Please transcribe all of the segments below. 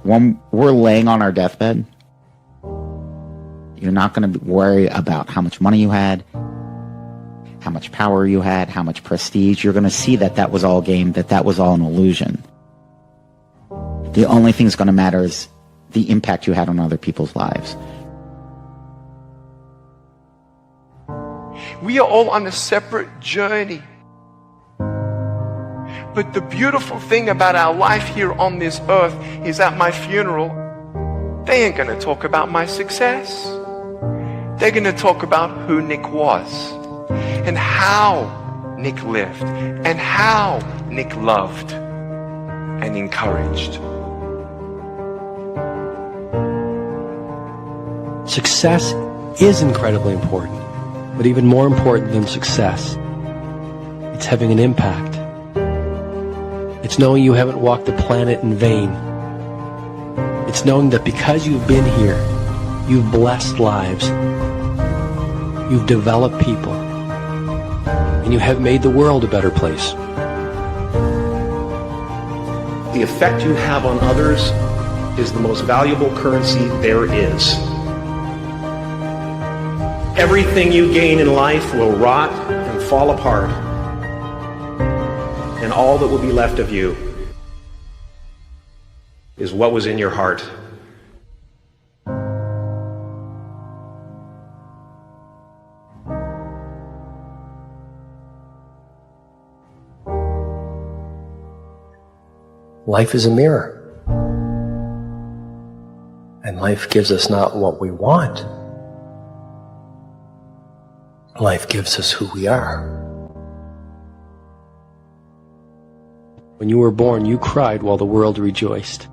When we're laying on our deathbed, you're not going to worry about how much money you had, how much power you had, how much prestige. You're going to see that that was all game, that that was all an illusion. The only thing that's going to matter is the impact you had on other people's lives. We are all on a separate journey. But the beautiful thing about our life here on this earth is at my funeral, they ain't going to talk about my success. They're going to talk about who Nick was and how Nick lived and how Nick loved and encouraged. Success is incredibly important, but even more important than success, it's having an impact. It's knowing you haven't walked the planet in vain. It's knowing that because you've been here, you've blessed lives, you've developed people, and you have made the world a better place. The effect you have on others is the most valuable currency there is. Everything you gain in life will rot and fall apart, and all that will be left of you is what was in your heart. Life is a mirror, and life gives us not what we want. Life gives us who we are. When you were born, you cried while the world rejoiced.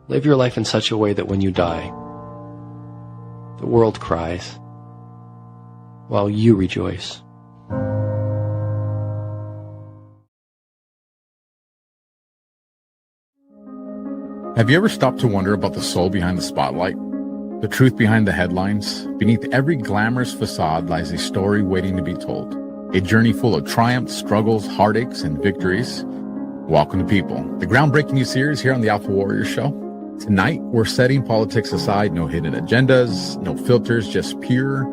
Live your life in such a way that when you die, the world cries while you rejoice. Have you ever stopped to wonder about the soul behind the spotlight? The truth behind the headlines? Beneath every glamorous facade lies a story waiting to be told. A journey full of triumphs, struggles, heartaches, and victories. Welcome to People, the groundbreaking new series here on the Alpha Warrior Show. Tonight, we're setting politics aside. No hidden agendas, no filters, just pure,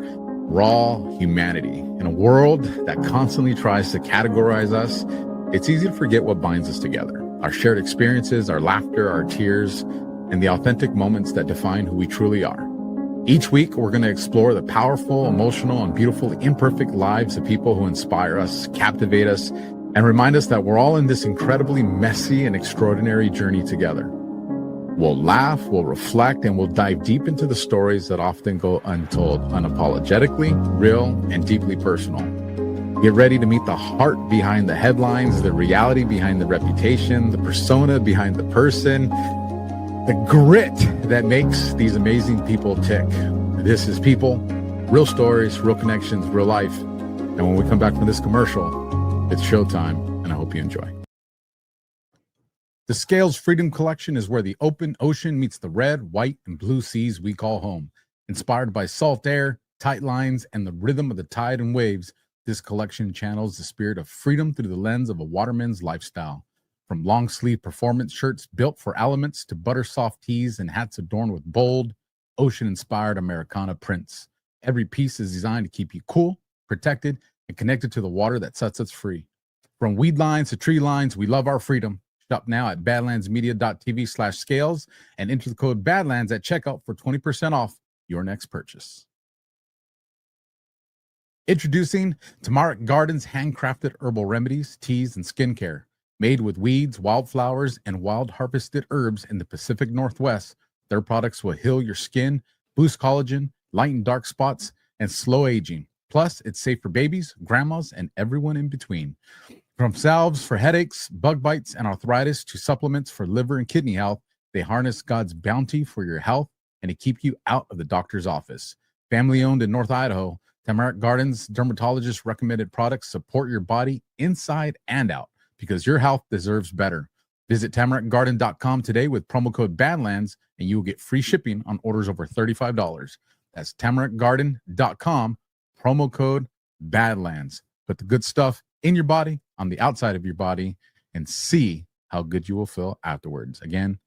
raw humanity. In a world that constantly tries to categorize us, it's easy to forget what binds us together. Our shared experiences, our laughter, our tears, and the authentic moments that define who we truly are. Each week, we're going to explore the powerful, emotional, and beautiful imperfect lives of people who inspire us, captivate us, and remind us that we're all in this incredibly messy and extraordinary journey together. We'll laugh, we'll reflect, and we'll dive deep into the stories that often go untold, unapologetically, real, and deeply personal. Get ready to meet the heart behind the headlines, the reality behind the reputation, the persona behind the person, the grit that makes these amazing people tick. This is People, real stories, real connections, real life. And when we come back from this commercial, it's showtime, and I hope you enjoy. The Scales Freedom Collection is where the open ocean meets the red, white, and blue seas we call home. Inspired by salt air, tight lines, and the rhythm of the tide and waves, this collection channels the spirit of freedom through the lens of a waterman's lifestyle. From long-sleeve performance shirts built for elements to butter-soft tees and hats adorned with bold, ocean-inspired Americana prints. Every piece is designed to keep you cool, protected, and connected to the water that sets us free. From weed lines to tree lines, we love our freedom. Shop now at badlandsmedia.tv/scales and enter the code BADLANDS at checkout for 20% off your next purchase. Introducing Tamarack Gardens handcrafted herbal remedies, teas, and skincare. Made with weeds, wildflowers, and wild harvested herbs in the Pacific Northwest, their products will heal your skin, boost collagen, lighten dark spots, and slow aging. Plus, it's safe for babies, grandmas, and everyone in between. From salves for headaches, bug bites, and arthritis to supplements for liver and kidney health, they harness God's bounty for your health and to keep you out of the doctor's office. Family owned in North Idaho, Tamarack Gardens dermatologist recommended products support your body inside and out because your health deserves better. Visit tamarackgarden.com today with promo code BADLANDS and you will get free shipping on orders over $35. That's tamarackgarden.com, promo code BADLANDS. Put the good stuff in your body, on the outside of your body, and see how good you will feel afterwards. Again,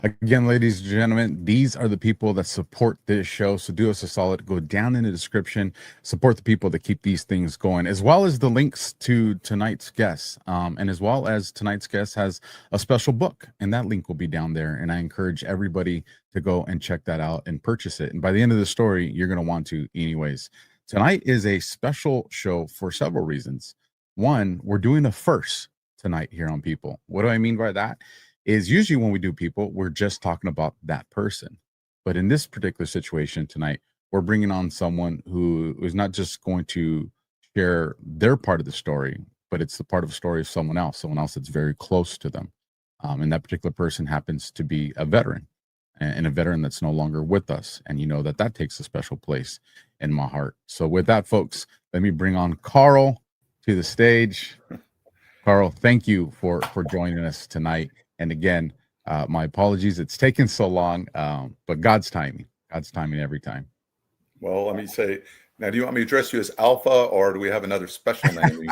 Again, ladies and gentlemen, these are the people that support this show. So do us a solid, go down in the description, support the people that keep these things going, as well as the links to tonight's guest. And as well as tonight's guest has a special book, and that link will be down there. And I encourage everybody to go and check that out and purchase it. And by the end of the story, you're going to want to anyways. Tonight is a special show for several reasons. One, we're doing a first tonight here on People. What do I mean by that? Is usually when we do People, we're just talking about that person. But in this particular situation tonight, we're bringing on someone who is not just going to share their part of the story, but it's the part of the story of someone else that's very close to them. And that particular person happens to be a veteran, and a veteran that's no longer with us. And you know that takes a special place in my heart. So with that, folks, let me bring on Karl to the stage. Karl, thank you for joining us tonight. And again, my apologies. It's taken so long, but God's timing every time. Well, let me say, now, do you want me to address you as Alpha, or do we have another special name?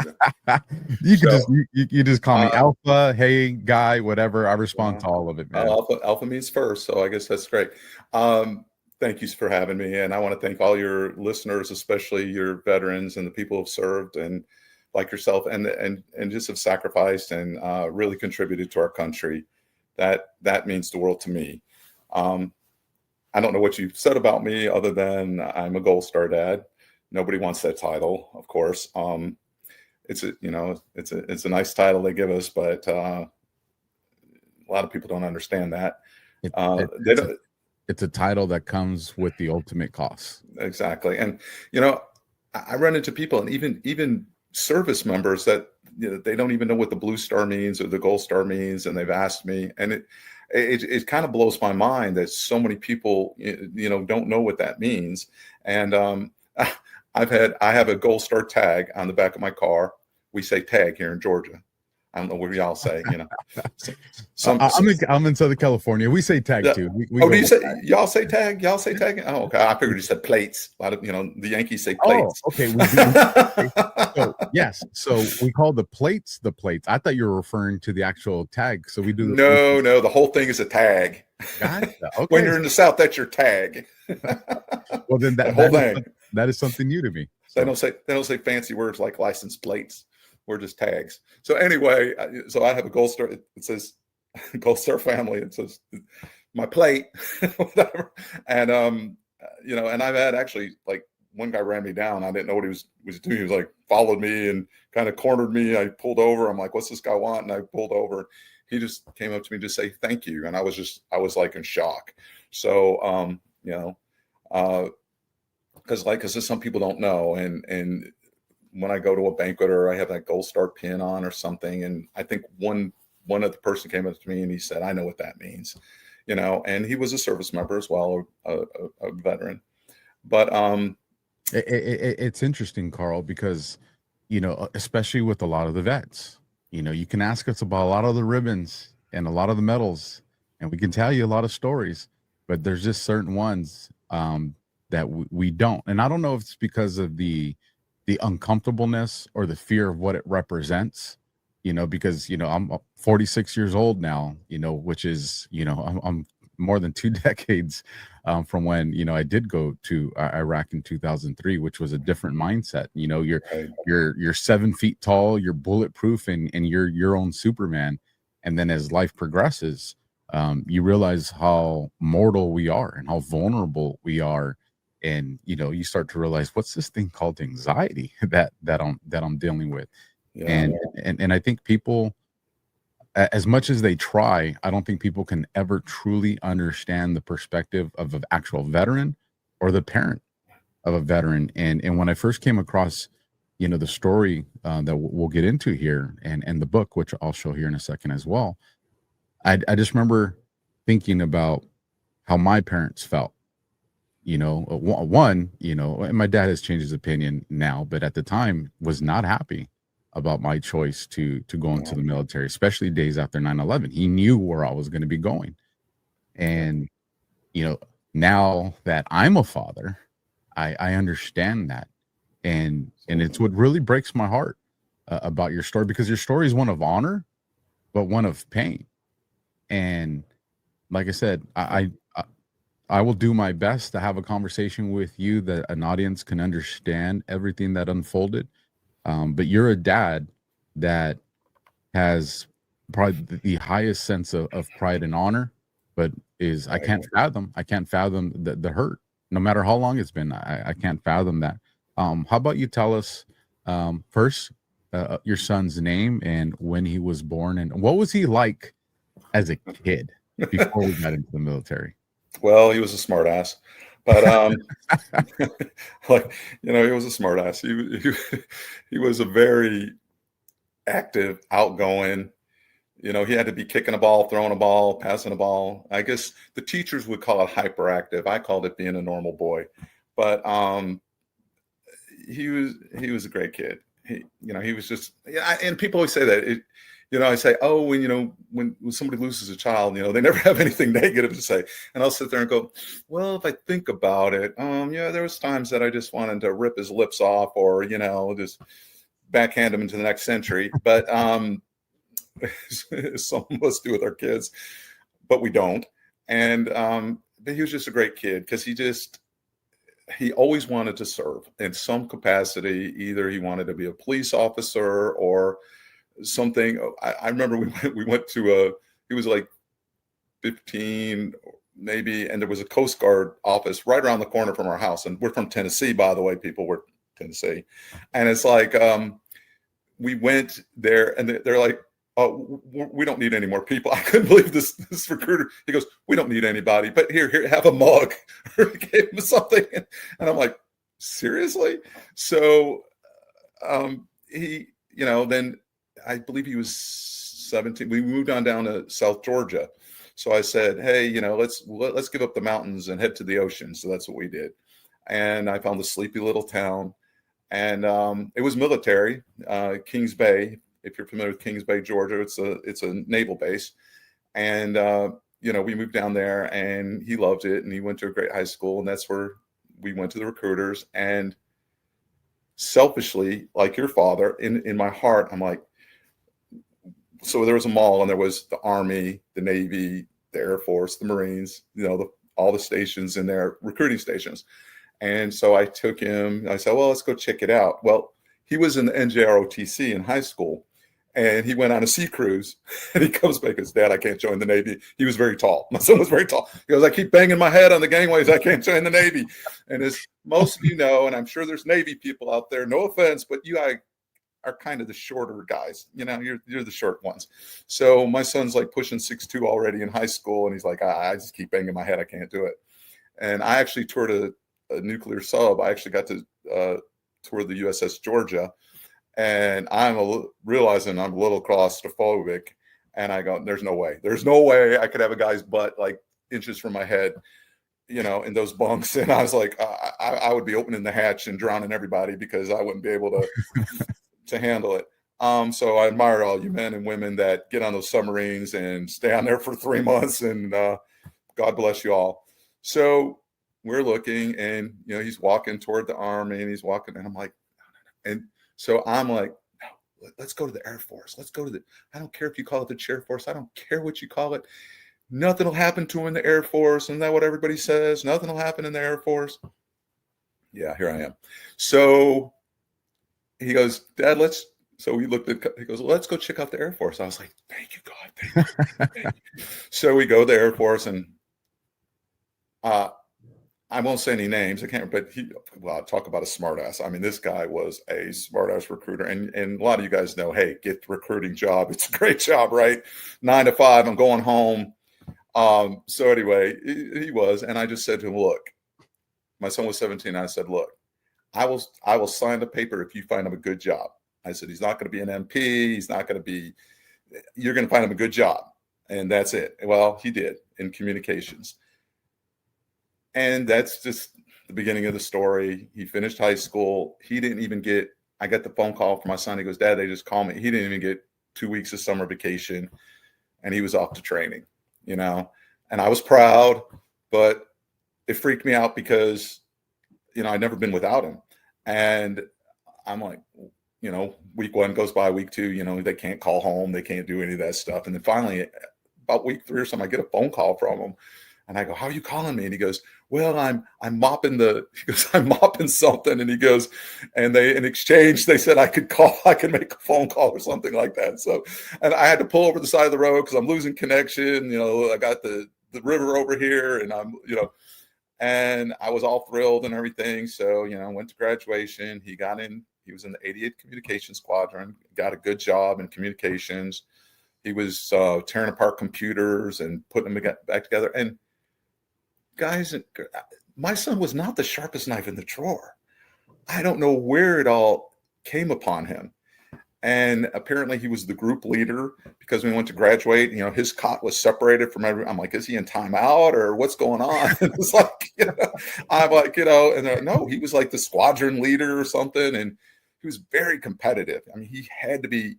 You just call me Alpha, hey, guy, whatever. I respond to all of it, man. Alpha means first, so I guess that's great. Thank you for having me. And I want to thank all your listeners, especially your veterans and the people who've served and like yourself and just have sacrificed and really contributed to our country. That means the world to me. I don't know what you've said about me other than I'm a Gold Star dad. Nobody wants that title, of course. It's a nice title they give us, but a lot of people don't understand that. It's a title that comes with the ultimate cost. Exactly. And, I run into people and even service members that they don't even know what the Blue Star means or the Gold Star means, and they've asked me, and it kind of blows my mind that so many people don't know what that means. And I have a Gold Star tag on the back of my car. We say tag here in Georgia. I don't know what y'all say, I'm in Southern California. We say tag too. Y'all say tag? Y'all say tag? Oh, okay. I figured you said plates. A lot of the Yankees say plates. Oh, okay. Yes. So we call the plates the plates. I thought you were referring to the actual tag. So we do. No. The whole thing is a tag. Gotcha. Okay. When you're in the South, that's your tag. Well, then that is something new to me. So. They don't say fancy words like license plates. We're just tags. So anyway, I have a Gold Star. It says Gold Star family. It says my plate, whatever. And and I've had actually, like, one guy ran me down. I didn't know what he was doing. He was like, followed me and kind of cornered me. I pulled over. I'm like, what's this guy want? And I pulled over. He just came up to me to say thank you, and I was like in shock. So because some people don't know, and when I go to a banquet or I have that Gold Star pin on or something, and I think one other person came up to me and he said, I know what that means, and he was a service member as well, a veteran. But it's interesting, Karl, because especially with a lot of the vets, you can ask us about a lot of the ribbons and a lot of the medals, and we can tell you a lot of stories, but there's just certain ones that we don't. And I don't know if it's because of the uncomfortableness or the fear of what it represents, because, I'm 46 years old now, which is, I'm more than 2 decades from when, I did go to Iraq in 2003, which was a different mindset. You're 7 feet tall, you're bulletproof, and you're your own Superman. And then as life progresses, you realize how mortal we are and how vulnerable we are. And you start to realize, what's this thing called anxiety that I'm dealing with. Yeah. And I think people, as much as they try, I don't think people can ever truly understand the perspective of an actual veteran or the parent of a veteran. And when I first came across the story that we'll get into here, and the book, which I'll show here in a second as well, I just remember thinking about how my parents felt. And my dad has changed his opinion now, but at the time was not happy about my choice to go into the military, especially days after 9/11. He knew where I was going to be going. And, now that I'm a father, I understand that. And it's what really breaks my heart about your story, because your story is one of honor, but one of pain. And like I said, I will do my best to have a conversation with you that an audience can understand everything that unfolded. But you're a dad that has probably the highest sense of pride and honor, but I can't fathom the hurt, no matter how long it's been. I can't fathom that. How about you tell us first your son's name and when he was born, and what was he like as a kid before we got into the military? Well, he was a smart ass, but like, he was a smart ass. He was a very active, outgoing. He had to be kicking a ball, throwing a ball, passing a ball. I guess the teachers would call it hyperactive. I called it being a normal boy. But he was a great kid. He was just, and people always say that. I say, oh, when somebody loses a child, they never have anything negative to say. And I'll sit there and go, well, if I think about it, there was times that I just wanted to rip his lips off, or, just backhand him into the next century. But some of us do with our kids, but we don't. And but he was just a great kid, because he always wanted to serve in some capacity. Either he wanted to be a police officer or something. I remember we went to he was like 15 maybe, and there was a Coast Guard office right around the corner from our house. And we're from Tennessee, by the way, people. We're Tennessee. And it's like, we went there, and they're like, oh, we don't need any more people. I couldn't believe this recruiter. He goes, we don't need anybody, but here, have a mug. Gave him something. And I'm like, seriously? So he, then I believe he was 17. We moved on down to South Georgia. So I said, hey, let's give up the mountains and head to the ocean. So that's what we did. And I found a sleepy little town, and it was military, Kings Bay. If you're familiar with Kings Bay, Georgia, it's a naval base. And, we moved down there, and he loved it, and he went to a great high school, and that's where we went to the recruiters. And selfishly, like your father, in my heart, I'm like, so there was a mall, and there was the Army, the Navy, the Air Force, the Marines, all the stations in there, recruiting stations. And so I took him, I said, well, let's go check it out. Well, he was in the NJROTC in high school, and he went on a sea cruise, and he comes back and says, Dad, I can't join the Navy. He was very tall. My son was very tall. He goes, I keep banging my head on the gangways. I can't join the Navy. And as most of you know, and I'm sure there's Navy people out there, no offense, but you are kind of the shorter guys. You're the short ones. So my son's like pushing 6'2" already in high school, and he's like, I just keep banging my head. I can't do it. And I actually toured a nuclear sub. I actually got to tour the USS Georgia, and I'm realizing I'm a little claustrophobic, and I go, there's no way I could have a guy's butt like inches from my head, in those bunks. And I was like, I would be opening the hatch and drowning everybody, because I wouldn't be able to handle it. So I admire all you men and women that get on those submarines and stay on there for 3 months, and God bless you all. So we're looking, and he's walking toward the Army, and he's walking, and I'm like, no. And so I'm like, no, let's go to the Air Force. Let's go to I don't care if you call it the Chair Force. I don't care what you call it. Nothing will happen to him in the Air Force. Isn't that what everybody says? Nothing will happen in the Air Force. Yeah, here I am. So he goes, Dad, so we looked at, he goes, let's go check out the Air Force. I was like, thank you, God. Thank you. So we go to the Air Force, and I won't say any names. I can't, but talk about a smartass. I mean, this guy was a smartass recruiter, and a lot of you guys know, hey, get the recruiting job. It's a great job, right? 9 to 5, I'm going home. So anyway, he was, and I just said to him, look, my son was 17. I said, look, I will sign the paper if you find him a good job. I said, he's not going to be an MP. He's not going to be, you're going to find him a good job. And that's it. Well, he did, in communications. And that's just the beginning of the story. He finished high school. He didn't even I got the phone call from my son. He goes, Dad, they just called me. He didn't even get 2 weeks of summer vacation, and he was off to training, and I was proud, but it freaked me out because, I'd never been without him. And I'm like, week 1 goes by, week 2, they can't call home. They can't do any of that stuff. And then finally, about week 3 or something, I get a phone call from him. And I go, how are you calling me? And he goes, well, I'm mopping I'm mopping something. And he goes, and in exchange, they said I could make a phone call or something like that. So, and I had to pull over the side of the road because I'm losing connection. I got the river over here, and and I was all thrilled and everything. So, went to graduation. He got in, he was in the 88th Communications Squadron, got a good job in communications. He was tearing apart computers and putting them back together. And guys, my son was not the sharpest knife in the drawer. I don't know where it all came upon him. And apparently he was the group leader because we went to graduate, his cot was separated from everyone. I'm like, is he in timeout or what's going on? And it's like, I'm like, and they're like, no, he was like the squadron leader or something. And he was very competitive. I mean, he had to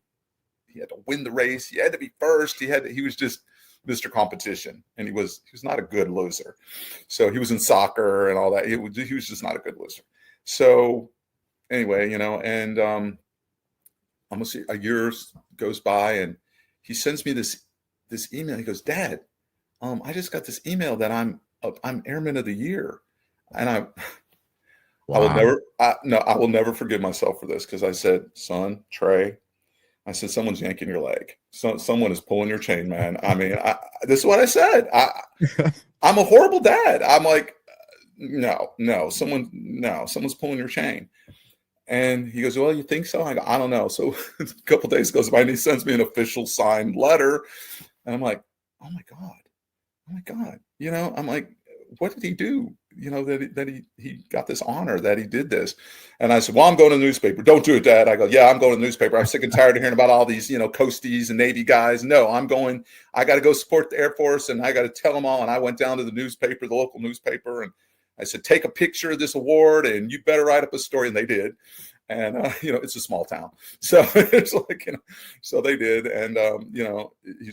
win the race. He had to be first. He was just Mr. Competition, and he was not a good loser. So he was in soccer and all that. He was just not a good loser. So anyway, and almost a year goes by, and he sends me this email. He goes, Dad, I just got this email that I'm Airman of the Year, and Wow. I will never forgive myself for this because I said, son, Trey, I said, someone's yanking your leg. Someone is pulling your chain, man. I mean, this is what I said. I'm a horrible dad. I'm like, no, someone's pulling your chain. And he goes, well, you think so? I go, I don't know. So a couple of days goes by and he sends me an official signed letter. And I'm like, oh my God. I'm like, what did he do? That he got this honor, that he did this. And I said, well, I'm going to the newspaper. Don't do it, Dad. I go, yeah, I'm going to the newspaper. I'm sick and tired of hearing about all these, Coasties and Navy guys. No, I got to go support the Air Force, and I got to tell them all. And I went down to the newspaper, the local newspaper, and I said, take a picture of this award and you better write up a story. And they did. And, it's a small town. So it's like, so they did. And,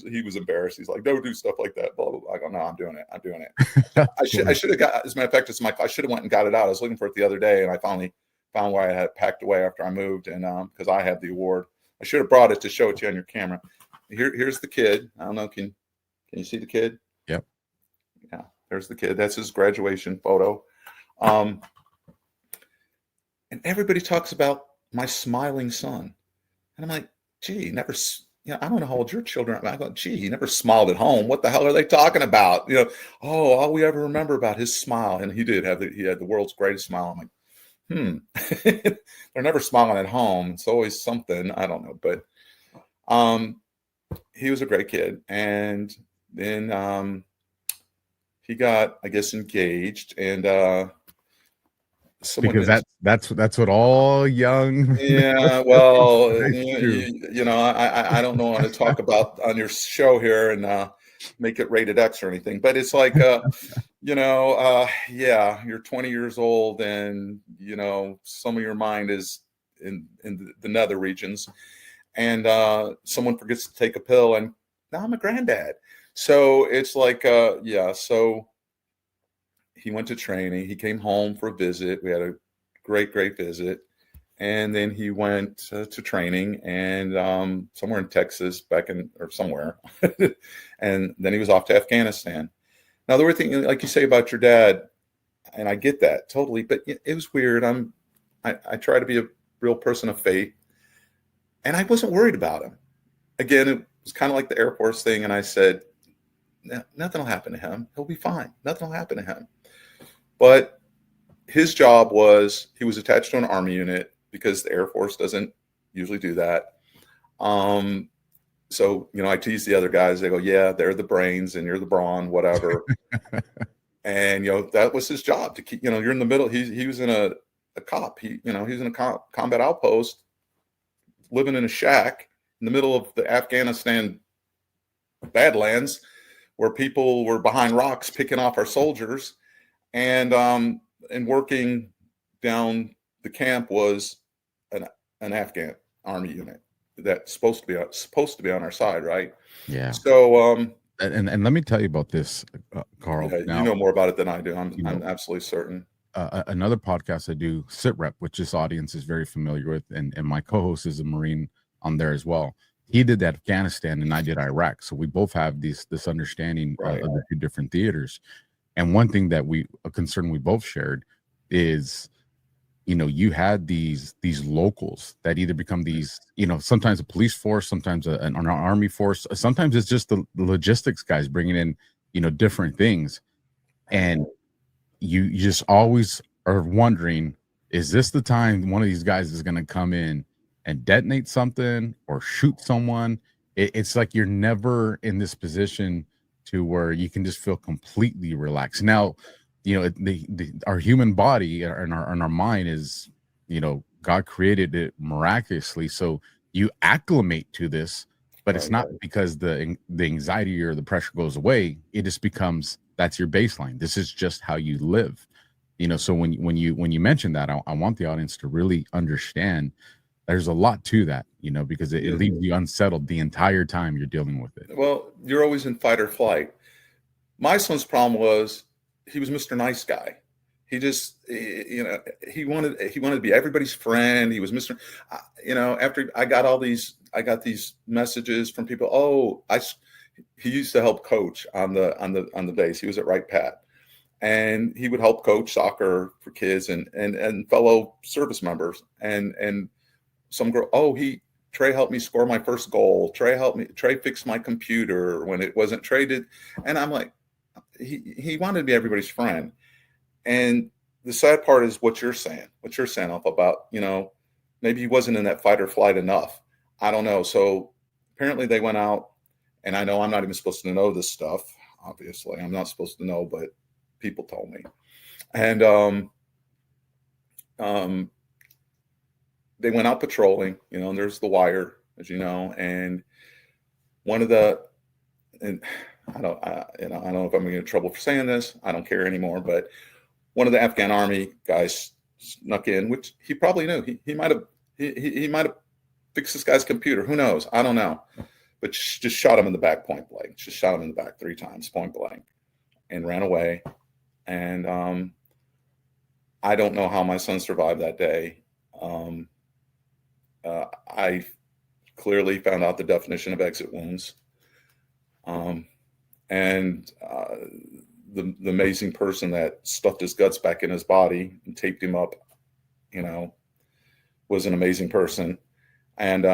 he was embarrassed. He's like, don't do stuff like that. Blah, blah, blah. I go, no, I'm doing it. I should have got, as a matter of fact, I should have went and got it out. I was looking for it the other day, and I finally found where I had it packed away after I moved. And, cause I had the award, I should have brought it to show it to you on your camera. Here's the kid. I don't know. Can you see the kid? Yep. Yeah. There's the kid. That's his graduation photo. And everybody talks about my smiling son. And I'm like, gee, never, I don't know how old your children are. I go, gee, he never smiled at home. What the hell are they talking about? All we ever remember about his smile. And he had the world's greatest smile. I'm like, they're never smiling at home. It's always something. I don't know. But he was a great kid. And then he got, I guess, engaged, and because that's what all young. Yeah, well, True. I don't know how to talk about on your show here and make it rated X or anything, but it's like, yeah, you're 20 years old, and some of your mind is in the nether regions, and someone forgets to take a pill, and now I'm a granddad. So it's like, so he went to training. He came home for a visit. We had a great visit. And then he went to training, and somewhere in Texas, somewhere. And then he was off to Afghanistan. Now, the weird thing, like you say about your dad, and I get that totally, but it was weird. I try to be a real person of faith, and I wasn't worried about him. Again, it was kind of like the Air Force thing. And I said, nothing will happen to him. He'll be fine. Nothing will happen to him. But his job was, he was attached to an Army unit because the Air Force doesn't usually do that. So, I tease the other guys. They go, yeah, they're the brains and you're the brawn, whatever. And, that was his job to keep, you're in the middle. He was in a cop. He was in a combat outpost, living in a shack in the middle of the Afghanistan Badlands, where people were behind rocks picking off our soldiers. And working down the camp was an Afghan Army unit that's supposed to be on our side, right? Yeah. So and let me tell you about this, Karl. Yeah, now, you know more about it than I do. I'm absolutely certain. Another podcast I do, SITREP, which this audience is very familiar with, and my co-host is a Marine on there as well. he did Afghanistan and I did Iraq. So we both have this understanding Right. of the two different theaters. And one thing that a concern we both shared is, you had these locals that either become these, sometimes a police force, sometimes an army force, sometimes it's just the logistics guys bringing in, different things. And you just always are wondering, is this the time one of these guys is going to come in and detonate something or shoot someone? It's like you're never in this position to where you can just feel completely relaxed. Now, our human body and our mind is, God created it miraculously, so you acclimate to this, but it's not because the anxiety or the pressure goes away. It just becomes, that's your baseline. This is just how you live. So when you mention that, I want the audience to really understand there's a lot to that, because it leaves you unsettled the entire time you're dealing with it. Well, you're always in fight or flight. My son's problem was he was Mr. Nice Guy. He just, he wanted to be everybody's friend. He was Mr. After I got these messages from people. He used to help coach on the base. He was at Wright Pat, and he would help coach soccer for kids and fellow service members. And some girl, Trey helped me score my first goal. Trey fixed my computer when it wasn't traded. And I'm like, he wanted to be everybody's friend. And the sad part is what you're saying Alpha, about, maybe he wasn't in that fight or flight enough. I don't know. So apparently they went out, and I know I'm not even supposed to know this stuff. Obviously, I'm not supposed to know, but people told me. And they went out patrolling, and there's the wire, as you know, and I don't know if I'm going to get in trouble for saying this. I don't care anymore. But one of the Afghan army guys snuck in, which he probably knew. He might have fixed this guy's computer. Who knows? I don't know. But just shot him in the back point blank. Just shot him in the back 3 times point blank, and ran away. And I don't know how my son survived that day. I clearly found out the definition of exit wounds. And the amazing person that stuffed his guts back in his body and taped him up, was an amazing person. And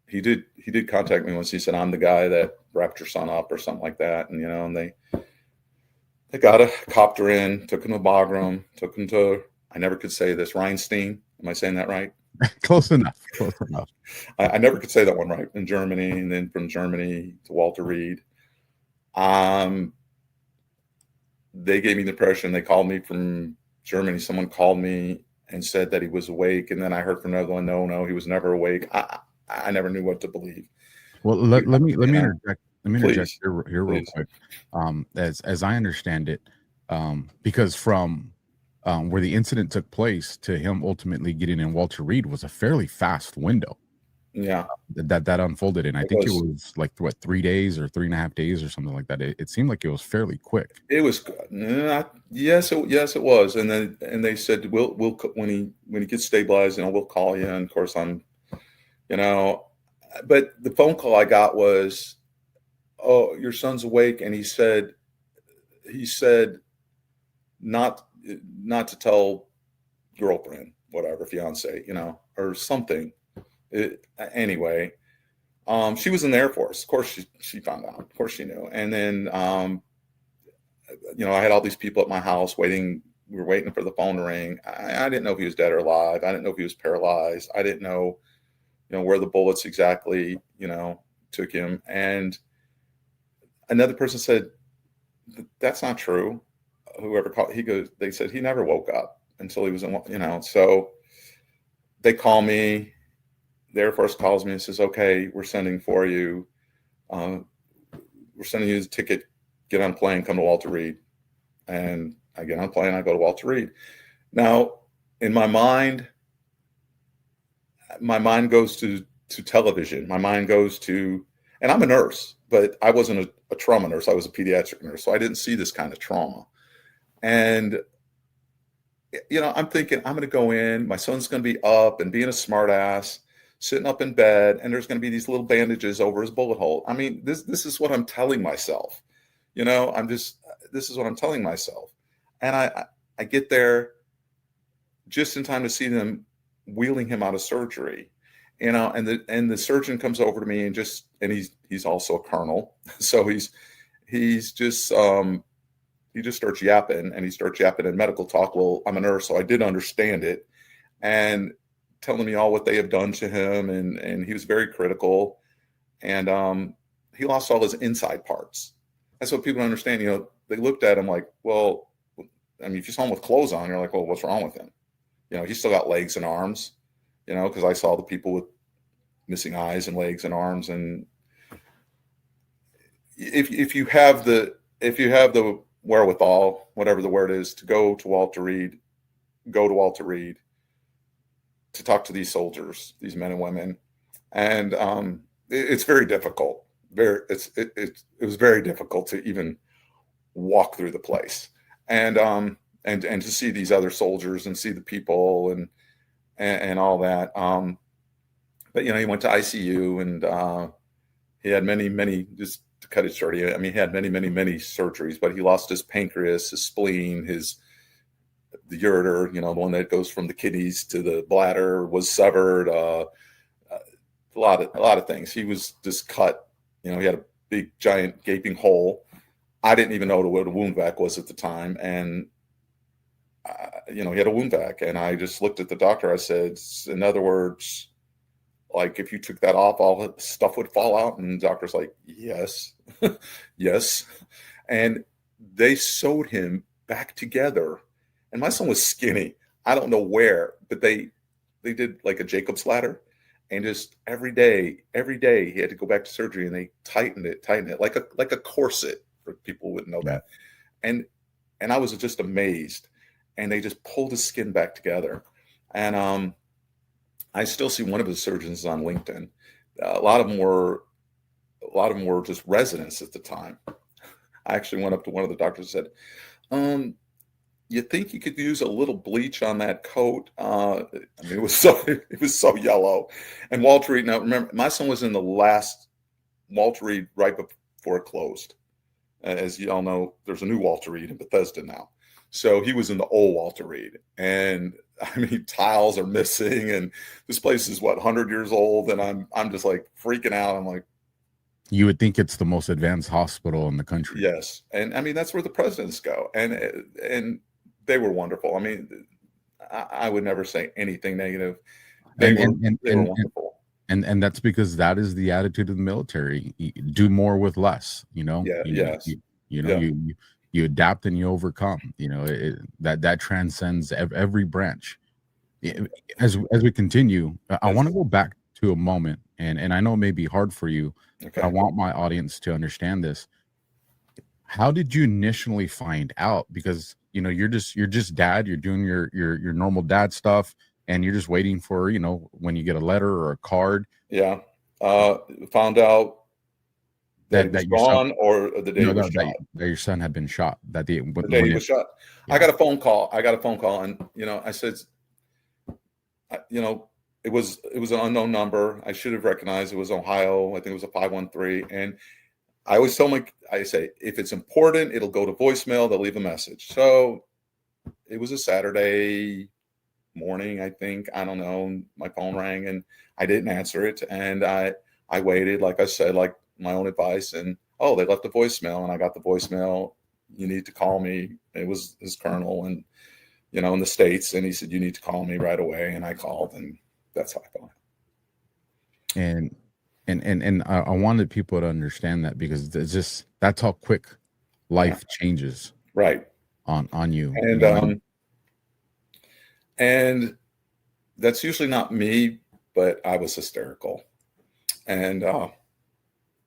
he did contact me once. He said, "I'm the guy that wrapped your son up," or something like that. And and they got a copter in, took him to Bagram, took him to, I never could say this, Reinstein. Am I saying that right? Close enough. I never could say that one right. In Germany, and then from Germany to Walter Reed. They gave me the impression, they called me from Germany. Someone called me and said that he was awake. And then I heard from another one, no, he was never awake. I never knew what to believe. Well, let me interject. Let me interject Please. here real quick. As I understand it, because from where the incident took place to him ultimately getting in Walter Reed was a fairly fast window. Yeah. That unfolded in, I think it was like 3 days or 3.5 days or something like that. It seemed like it was fairly quick. It was yes, it was. And they said, we'll when he gets stabilized, we'll call you. And of course I'm, but the phone call I got was, "Oh, your son's awake," and he said not to tell girlfriend, whatever, fiance, or something. Anyway, she was in the Air Force. Of course she found out. Of course she knew. And then I had all these people at my house waiting. We were waiting for the phone to ring. I didn't know if he was dead or alive. I didn't know if he was paralyzed. I didn't know, where the bullets exactly, took him. And another person said, "That's not true." Whoever called, they said he never woke up until he was in, so they call me. The Air Force calls me and says, "Okay, we're sending for you. We're sending you the ticket. Get on a plane, come to Walter Reed." And I get on a plane, I go to Walter Reed. Now, in my mind goes to television. My mind goes to, and I'm a nurse, but I wasn't a trauma nurse. I was a pediatric nurse, so I didn't see this kind of trauma. And I'm thinking, I'm going to go in, my son's going to be up and being a smart ass, sitting up in bed, and there's going to be these little bandages over his bullet hole. I mean, this is what I'm telling myself. This is what I'm telling myself. And I get there just in time to see them wheeling him out of surgery, and the surgeon comes over to me and he's also a colonel. So he just starts yapping, and he starts yapping in medical talk. Well, I'm a nurse, so I did understand it, and telling me all what they have done to him. And he was very critical, and he lost all his inside parts. That's what people don't understand. They looked at him like, well, I mean, if you saw him with clothes on, you're like, well, what's wrong with him? He's still got legs and arms, because I saw the people with missing eyes and legs and arms. And if you have the wherewithal, whatever the word is, to go to Walter Reed to talk to these soldiers, these men and women. And it's very difficult. It was very difficult to even walk through the place, and to see these other soldiers and see the people and all that. But he went to ICU, and he had many, just to cut it short, he had many surgeries, but he lost his pancreas, his spleen, the ureter, the one that goes from the kidneys to the bladder, was severed. A lot of things. He was just cut. He had a big, giant, gaping hole. I didn't even know what a wound vac was at the time. And, he had a wound vac. And I just looked at the doctor. I said, in other words, like, if you took that off, all the stuff would fall out. And the doctor's like, yes, yes. And they sewed him back together. And my son was skinny. I don't know where, but they did like a Jacob's ladder. And just every day he had to go back to surgery, and they tightened it like a corset, for people who wouldn't know that. And I was just amazed. And they just pulled his skin back together. And I still see one of his surgeons on LinkedIn. A lot of them were just residents at the time. I actually went up to one of the doctors and said, you think you could use a little bleach on that coat? It was so yellow. And Walter Reed, now remember, my son was in the last Walter Reed right before it closed. As you all know, there's a new Walter Reed in Bethesda now. So he was in the old Walter Reed. And tiles are missing, and this place is 100 years old. And I'm just like freaking out. I'm like, you would think it's the most advanced hospital in the country. Yes. And that's where the presidents go. And they were wonderful. I would never say anything negative. They were wonderful. And that's because that is the attitude of the military. Do more with less, Yeah. Yes. You adapt and you overcome, that transcends every branch. As we continue, I want to go back to a moment, and I know it may be hard for you. Okay. I want my audience to understand this. How did you initially find out? Because you're just dad, you're doing your normal dad stuff, and you're just waiting for when you get a letter or a card. Yeah. Found out that he was gone, or the day he was shot. That your son had been shot. The day he was shot. Yeah. I got a phone call, and I said, it was an unknown number. I should have recognized it was Ohio. I think it was a 513. And I always tell I say, if it's important, it'll go to voicemail. They'll leave a message. So it was a Saturday morning, I think. I don't know. My phone rang, and I didn't answer it. And I waited, like I said, like my own advice. And, they left a voicemail, and I got the voicemail. You need to call me. It was his colonel, and, in the States. And he said, you need to call me right away. And I called, and that's how I got it. And I wanted people to understand that, because that's how quick life changes, right, on you. And and that's usually not me, but I was hysterical, and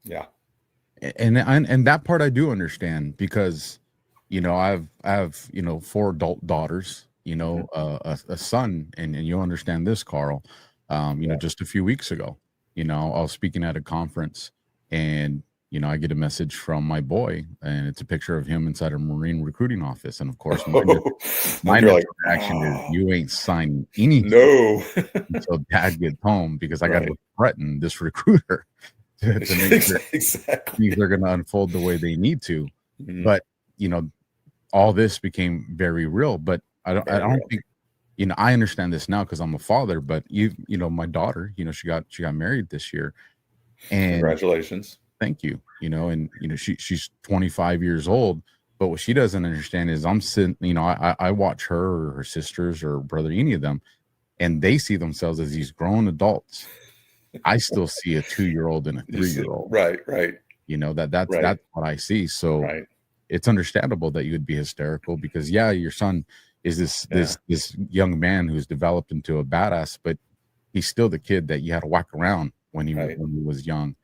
yeah. And that part I do understand, because I have 4 adult daughters, a son, and you'll understand this, Karl. Just a few weeks ago, I was speaking at a conference, and I get a message from my boy, and it's a picture of him inside a Marine recruiting office. And of course, my And you're like, reaction is, "Oh, you ain't signing anything no." until dad gets home, because I got to Right. threaten this recruiter to make sure Exactly. things are going to unfold the way they need to. Mhm. But, all this became very real. But I Very don't real. think, I understand this now because I'm a father. But my daughter, she got married this year, and Congratulations. thank you. And she's 25 years old. But what she doesn't understand is I'm sitting, I watch her or her sisters or brother, any of them, and they see themselves as these grown adults. I still see a 2-year-old and a 3-year-old. Right. That's Right. what I see. So Right. it's understandable that you would be hysterical, because your son is this young man who's developed into a badass, but he's still the kid that you had to whack around when he Right. was young.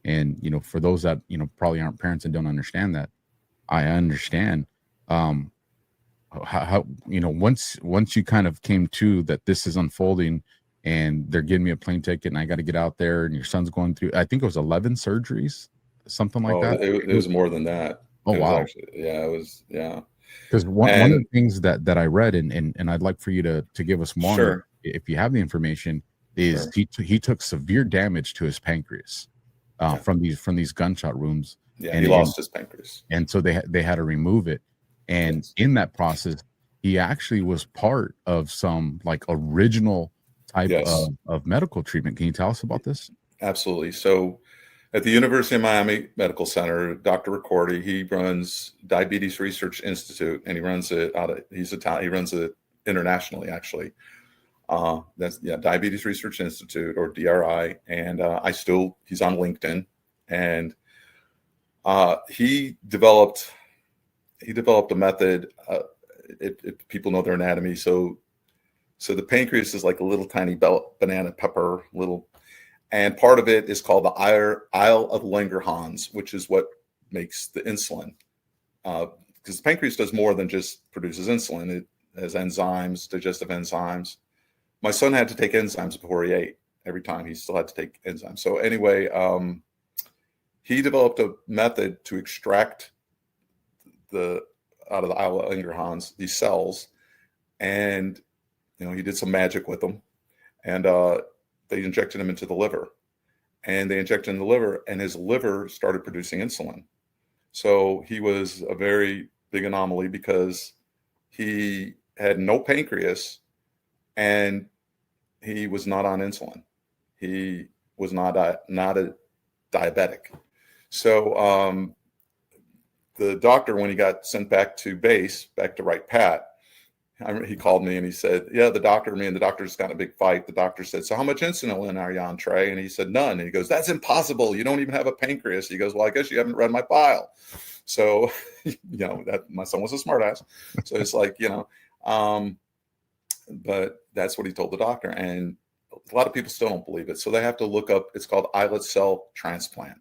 And for those that probably aren't parents and don't understand that, I understand how once you kind of came to that this is unfolding, and they're giving me a plane ticket and I got to get out there, and your son's going through, I think it was 11 surgeries, something like that. It was more than that. Oh, It was wow. actually, it was, yeah. Because one of And the things that I read, and I'd like for you to give us more, Sure. if you have the information, is Sure. he took severe damage to his pancreas Yeah. from these gunshot wounds. Yeah, and he lost his pancreas. and so they had to remove it. And Yes. in that process, he actually was part of some like original type Yes. of medical treatment. Can you tell us about this? Absolutely. So at the University of Miami Medical Center, Dr. Ricordi, he runs Diabetes Research Institute, and he runs it he's Italian. He runs it internationally, actually. Diabetes Research Institute, or DRI. And he's on LinkedIn, and he developed a method. If people know their anatomy, so the pancreas is like a little tiny banana pepper, and part of it is called the Isle of Langerhans, which is what makes the insulin. Because the pancreas does more than just produces insulin. It has enzymes, digestive enzymes. My son had to take enzymes before he ate. Every time he still had to take enzymes. So anyway, he developed a method to extract out of the Isle of Langerhans these cells, and he did some magic with them, and they injected him into the liver, and his liver started producing insulin. So he was a very big anomaly, because he had no pancreas and he was not on insulin. He was not a diabetic. So the doctor, when he got sent back to base, back to Wright Pat, he called me and he said, me and the doctor just got in a big fight. The doctor said, "So how much insulin are you on, Trey?" And he said, "None." And he goes, "That's impossible. You don't even have a pancreas." He goes, "Well, I guess you haven't read my file." So, that my son was a smartass. So it's like, but that's what he told the doctor. And a lot of people still don't believe it. So they have to look up, it's called islet cell transplant.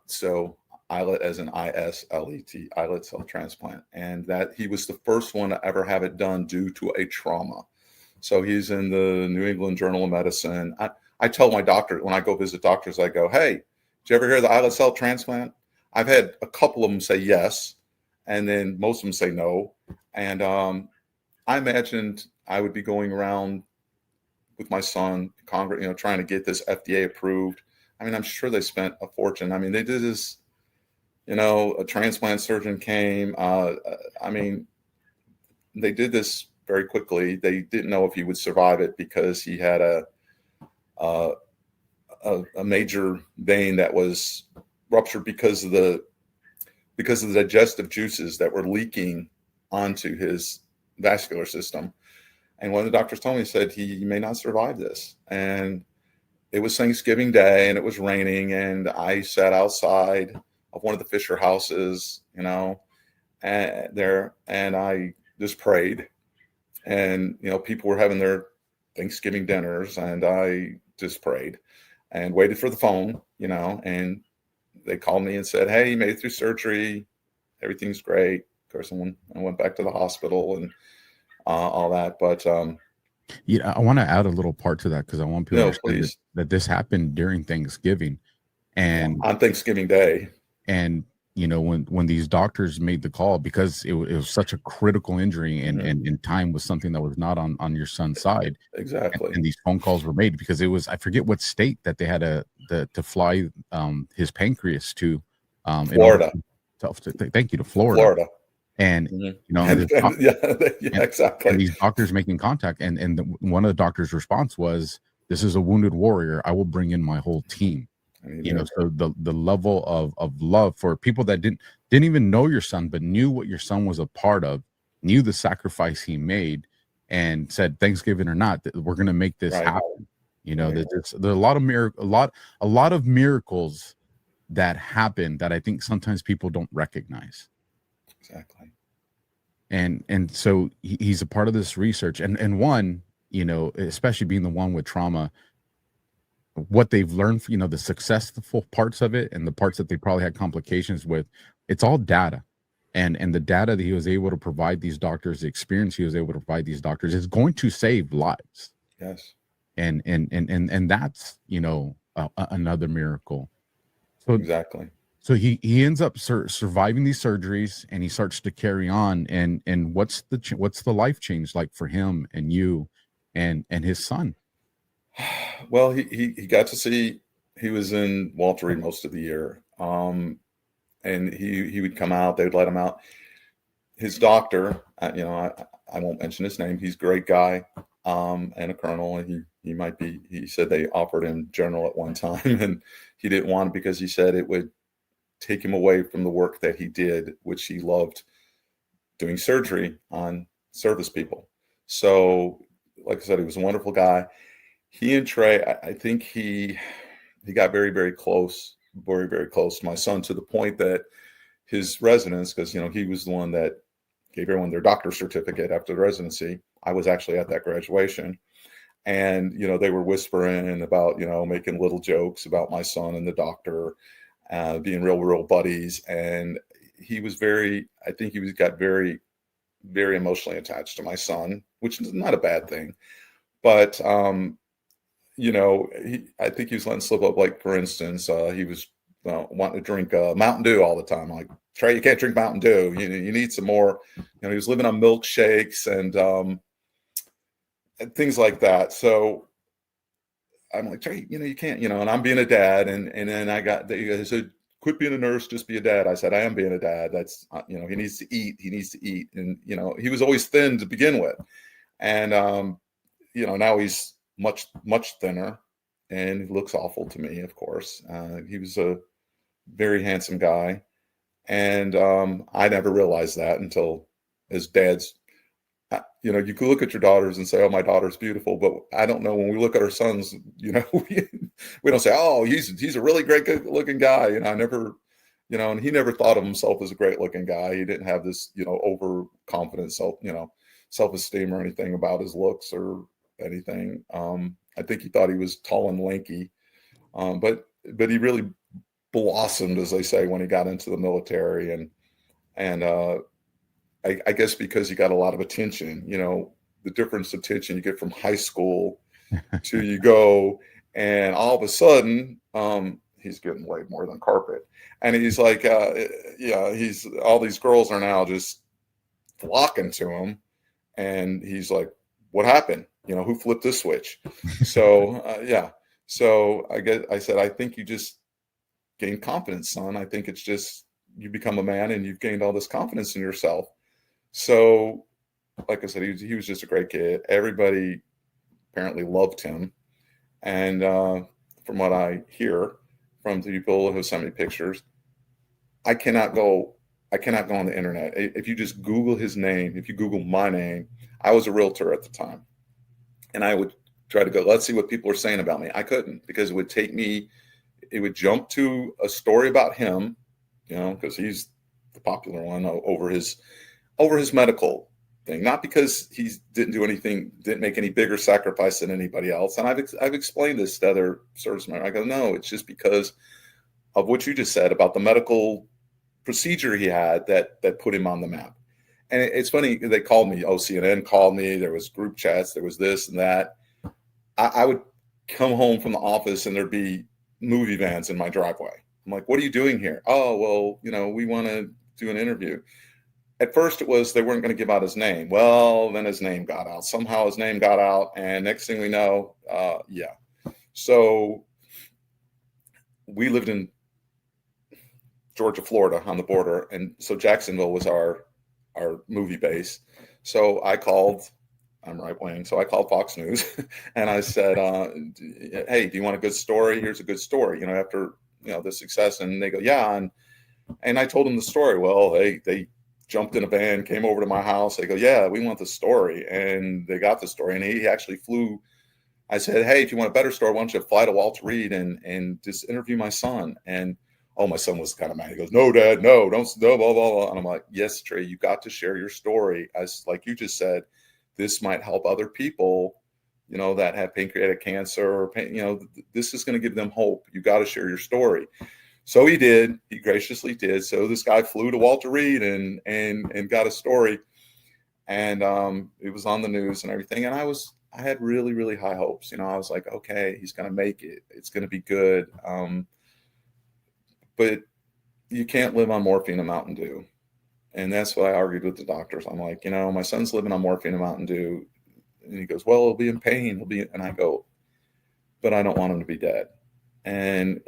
So islet as in ISLET, islet cell transplant. And that he was the first one to ever have it done due to a trauma. So he's in the New England Journal of Medicine. I tell my doctor, when I go visit doctors, I go, "Hey, did you ever hear of the islet cell transplant?" I've had a couple of them say yes, and then most of them say no. And I imagined I would be going around with my son, Congress, trying to get this FDA approved. I mean, I'm sure they spent a fortune. I mean, they did this, a transplant surgeon came. I mean, they did this very quickly. They didn't know if he would survive it, because he had a major vein that was ruptured because of the digestive juices that were leaking onto his vascular system. And one of the doctors told me, he said, he may not survive this. And it was Thanksgiving Day, and it was raining, and I sat outside of one of the Fisher houses, and I just prayed. And, people were having their Thanksgiving dinners, and I just prayed and waited for the phone, and they called me and said, "Hey, you made it through surgery. Everything's great." Of course, I went back to the hospital and all that. But I want to add a little part to that, because I want people to understand please. that this happened during Thanksgiving. And on Thanksgiving Day. And when these doctors made the call, because it was such a critical injury, and time was something that was not on your son's side. Exactly. And these phone calls were made because it was, I forget what state that they had to fly his pancreas to, Florida. Thank you, to Florida. Florida. And exactly. And these doctors making contact, and one of the doctors' response was, "This is a wounded warrior. I will bring in my whole team." So the level of love for people that didn't even know your son, but knew what your son was a part of, knew the sacrifice he made, and said, Thanksgiving or not, we're going to make this happen. There's a lot of miracles that happen that I think sometimes people don't recognize. Exactly. And so he's a part of this research, and one, especially being the one with trauma, what they've learned, the successful parts of it and the parts that they probably had complications with, it's all data. And the data that he was able to provide these doctors, the experience he was able to provide these doctors, is going to save lives. Yes. And that's, another miracle. So exactly. So he ends up surviving these surgeries, and he starts to carry on. And what's the life change like for him and you and his son? Well, he got to see, he was in Walter Reed most of the year. And he would come out, they would let him out. His doctor, I won't mention his name. He's a great guy, and a colonel, and he said they offered him general at one time, and he didn't want it because he said it would take him away from the work that he did, which he loved, doing surgery on service people. So, like I said, he was a wonderful guy. He and Trey, I think he got very, very close, very, very close to my son, to the point that his residence, because, he was the one that gave everyone their doctor's certificate after the residency. I was actually at that graduation. And, they were whispering about, making little jokes about my son and the doctor, being real buddies. And he was got very, very emotionally attached to my son, which is not a bad thing. But, I think he was letting slip up, like, for instance, he was wanting to drink Mountain Dew all the time. I'm like, Trey, you can't drink Mountain Dew. You need some more. He was living on milkshakes and things like that. So I'm like, Trey, you can't, and I'm being a dad. And then he said, quit being a nurse, just be a dad. I said, I am being a dad. That's, he needs to eat. He needs to eat. And, he was always thin to begin with. And, now he's much, much thinner, and he looks awful to me, of course. He was a very handsome guy. And I never realized that until, as dads, you can look at your daughters and say, oh, my daughter's beautiful. But I don't know, when we look at our sons, we don't say, oh, he's a really great looking guy. I never, and he never thought of himself as a great looking guy. He didn't have this, overconfident self-esteem or anything about his looks or anything. I think he thought he was tall and lanky, but he really blossomed, as they say, when he got into the military. And I guess because he got a lot of attention, the difference of attention you get from high school to you go, and all of a sudden, he's getting way more than carpet. And he's like, all these girls are now just flocking to him. And he's like, what happened? Who flipped this switch? So, So I said, I think you just gained confidence, son. I think it's just, you become a man and you've gained all this confidence in yourself. So, like I said, he was just a great kid. Everybody apparently loved him. And from what I hear from the people who sent me pictures, I cannot go on the internet. If you just Google his name, if you Google my name, I was a realtor at the time. And I would try to go, let's see what people are saying about me. I couldn't, because it would jump to a story about him, because he's the popular one over his medical thing, not because he didn't make any bigger sacrifice than anybody else. And I've explained this to other servicemen. I go, no, it's just because of what you just said about the medical procedure he had that put him on the map. And it's funny, they called me, CNN called me, there was group chats, there was this and that. I would come home from the office and there'd be movie vans in my driveway. I'm like, what are you doing here? Oh, well, we want to do an interview. At first it was they weren't going to give out his name. Well, then his name got out. Somehow his name got out. And next thing we know, yeah. So we lived in Georgia, Florida on the border. And so Jacksonville was our movie base. So I'm right wing. So I called Fox News and I said, hey, do you want a good story? Here's a good story, after, the success. And they go, yeah. And I told them the story. Well, they jumped in a van, came over to my house. They go, yeah, we want the story. And they got the story. And he actually flew. I said, hey, if you want a better story, why don't you fly to Walter Reed and just interview my son? And my son was kind of mad. He goes, no, Dad, no, don't, blah, blah, blah. And I'm like, yes, Trey, you got to share your story. As like you just said, this might help other people, that have pancreatic cancer or, this is going to give them hope. You got to share your story. So he did. He graciously did. So this guy flew to Walter Reed and got a story, and it was on the news and everything. And I had really, really high hopes. I was like, okay, he's going to make it. It's going to be good. But you can't live on morphine and Mountain Dew, and that's what I argued with the doctors. I'm like, my son's living on morphine and Mountain Dew, and he goes, well, he'll be in pain. And I go, but I don't want him to be dead. And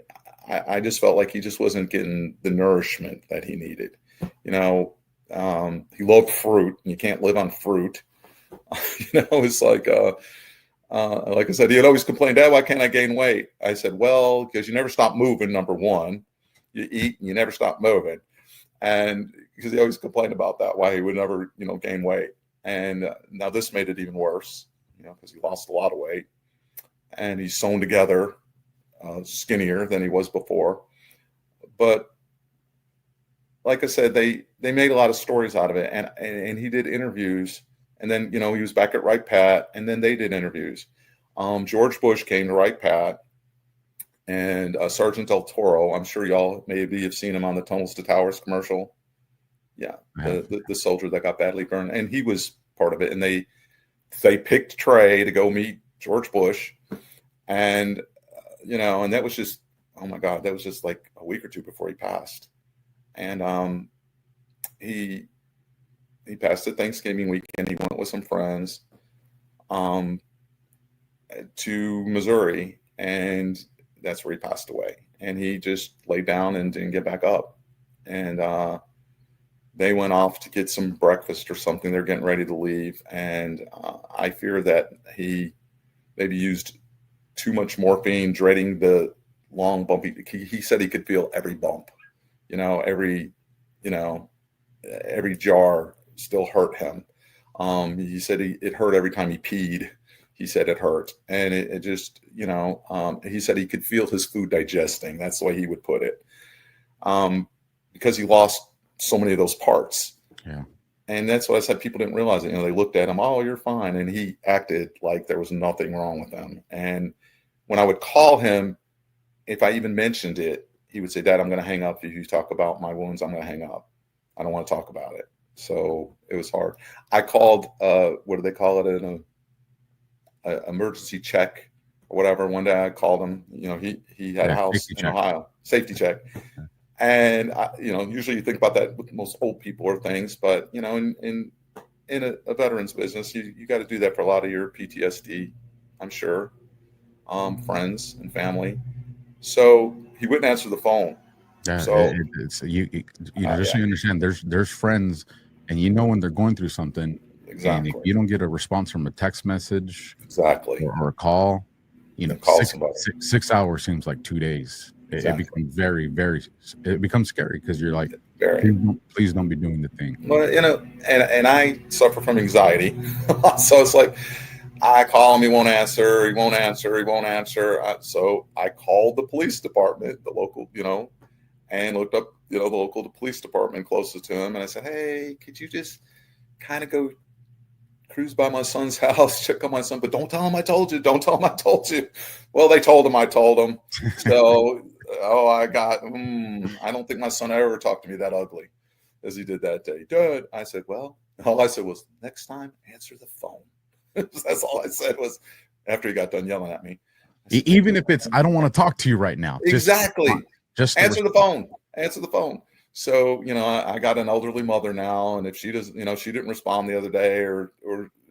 I just felt like he just wasn't getting the nourishment that he needed. He loved fruit, and you can't live on fruit. It's like I said, he'd always complain, Dad, why can't I gain weight? I said, well, because you never stop moving, number one. You eat and you never stop moving. And because he always complained about that, why he would never, gain weight. And now this made it even worse, because he lost a lot of weight and he's sewn together. Skinnier than he was before. But like I said, they made a lot of stories out of it, and he did interviews, and then he was back at Right Pat, and then they did interviews. George Bush came to Right Pat, and Sergeant Del Toro, I'm sure y'all maybe have seen him on the Tunnels to Towers commercial. Yeah, the soldier that got badly burned, and he was part of it. And they picked Trey to go meet George Bush, and and that was just, oh my God, that was just like a week or two before he passed. And he passed the Thanksgiving weekend. He went with some friends to Missouri, and that's where he passed away. And he just laid down and didn't get back up. And they went off to get some breakfast or something. They're getting ready to leave. And I fear that he maybe used too much morphine, dreading the long bumpy. He said he could feel every bump, every jar still hurt him. He said it hurt every time he peed. He said it hurt. And it just, he said he could feel his food digesting. That's the way he would put it. Because he lost so many of those parts. Yeah. And that's what I said. People didn't realize it. They looked at him, oh, you're fine. And he acted like there was nothing wrong with him. And when I would call him, if I even mentioned it, he would say, Dad, I'm going to hang up. If you talk about my wounds, I'm going to hang up. I don't want to talk about it. So it was hard. I called, what do they call it? An emergency check or whatever. One day I called him, he had a house in Ohio, safety check. And usually you think about that with most old people or things, but in a veteran's business, you got to do that for a lot of your PTSD, I'm sure, friends and family. So he wouldn't answer the phone. Yeah, so just so you understand, there's friends, and when they're going through something. Exactly. And if you don't get a response from a text message, exactly, or a call, call 6 hours seems like 2 days. Exactly. It becomes very, very. It becomes scary because you're like, please don't be doing the thing. Well, and I suffer from anxiety, so it's like I call him, he won't answer. So I called the police department, the local, and looked up, the local police department closest to him, and I said, hey, could you just kind of go cruise by my son's house, check on my son, but don't tell him I told you. Don't tell him I told you. Well, they told him I told him. So, I don't think my son ever talked to me that ugly as he did that day. Dad, I said, well, all I said was, next time, answer the phone. That's all I said was, after he got done yelling at me. Even if it's, I don't want to talk to you right now. Exactly. Just answer the phone. Answer the phone. So, I got an elderly mother now, and if she doesn't, she didn't respond the other day, or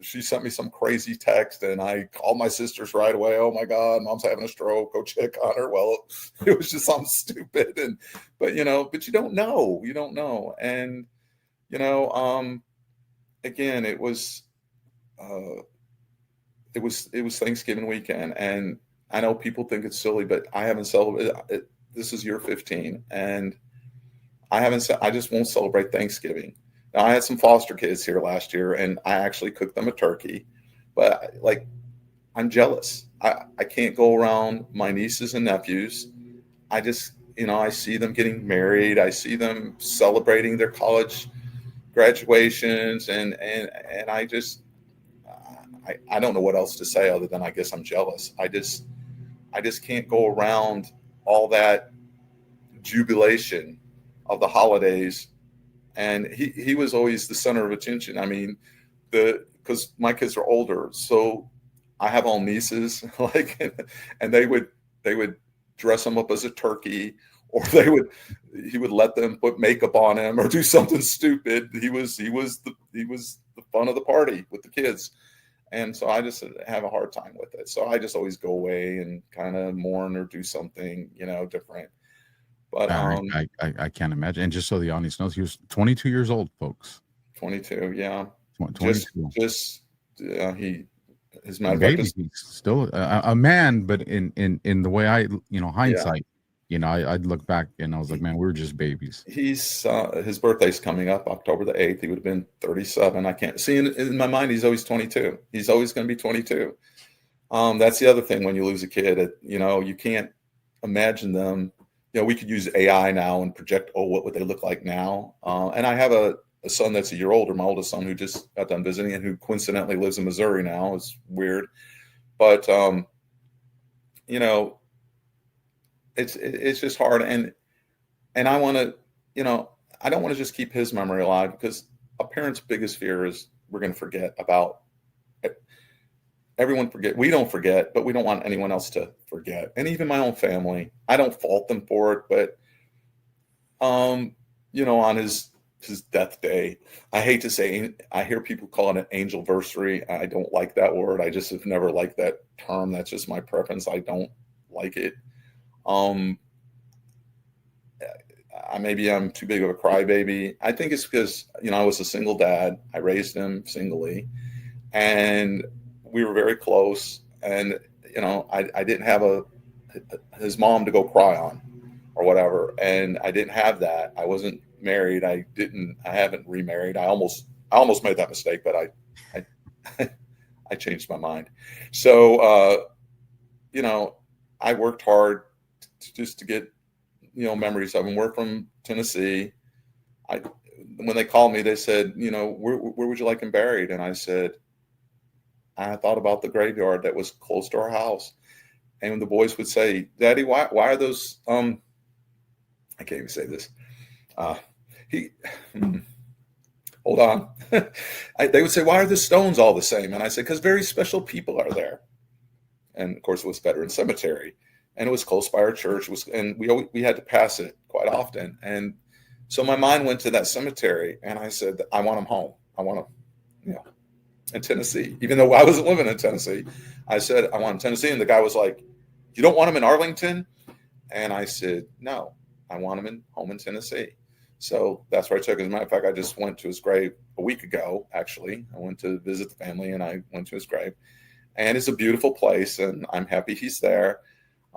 she sent me some crazy text, and I called my sisters right away. Oh my God, mom's having a stroke. Go check on her. Well, it was just something stupid. But you don't know. And, again, it was Thanksgiving weekend, and I know people think it's silly, but I haven't celebrated it. This is year 15, and I just won't celebrate Thanksgiving. Now, I had some foster kids here last year, and I actually cooked them a turkey, but I'm jealous. I can't go around my nieces and nephews. I just, I see them getting married. I see them celebrating their college graduations, and I just, I don't know what else to say other than I guess I'm jealous. I just can't go around all that jubilation of the holidays. And he was always the center of attention. I mean, because my kids are older, so I have all nieces, and they would dress him up as a turkey, or he would let them put makeup on him or do something stupid. He was the fun of the party with the kids. And so I just have a hard time with it. So I just always go away and kind of mourn or do something, different. But I can't imagine. And just so the audience knows, he was 22 years old, folks. 22, yeah. 22. His matter of fact, he's still a man, but in the way I, hindsight, I'd look back and I was like, man, we were just babies. His birthday's coming up October the 8th. He would have been 37. I can't see in my mind. He's always 22. He's always going to be 22. That's the other thing when you lose a kid. You can't imagine them. We could use AI now and project, what would they look like now? And I have a son that's a year older, my oldest son, who just got done visiting and who coincidentally lives in Missouri now. It's weird. But, it's just hard. And I want to, I don't want to just keep his memory alive, because a parent's biggest fear is we're going to forget about it. Everyone we don't forget, but we don't want anyone else to forget. And even my own family, I don't fault them for it, but, on his death day, I hate to say, I hear people call it an angelversary. I don't like that word. I just have never liked that term. That's just my preference. I don't like it. Maybe I'm too big of a crybaby. I think it's because, I was a single dad. I raised him singly, and we were very close. And, I didn't have his mom to go cry on or whatever. And I didn't have that. I wasn't married. I haven't remarried. I almost made that mistake, but I changed my mind. So, I worked hard to get, memories of him. We're from Tennessee. When they called me, they said, where would you like him buried? And I said, I thought about the graveyard that was close to our house. And the boys would say, Daddy, why are those, I can't even say this. Hold on. They would say, why are the stones all the same? And I said, because very special people are there. And of course it was Veteran Cemetery, and it was close by our church. And we had to pass it quite often. And so my mind went to that cemetery, and I said, I want him home. I want him, in Tennessee. Even though I wasn't living in Tennessee, I said, I want him in Tennessee. And the guy was like, you don't want him in Arlington? And I said, no, I want him home in Tennessee. So that's where I took him. As a matter of fact, I just went to his grave a week ago, actually. I went to visit the family, and I went to his grave. And it's a beautiful place, and I'm happy he's there.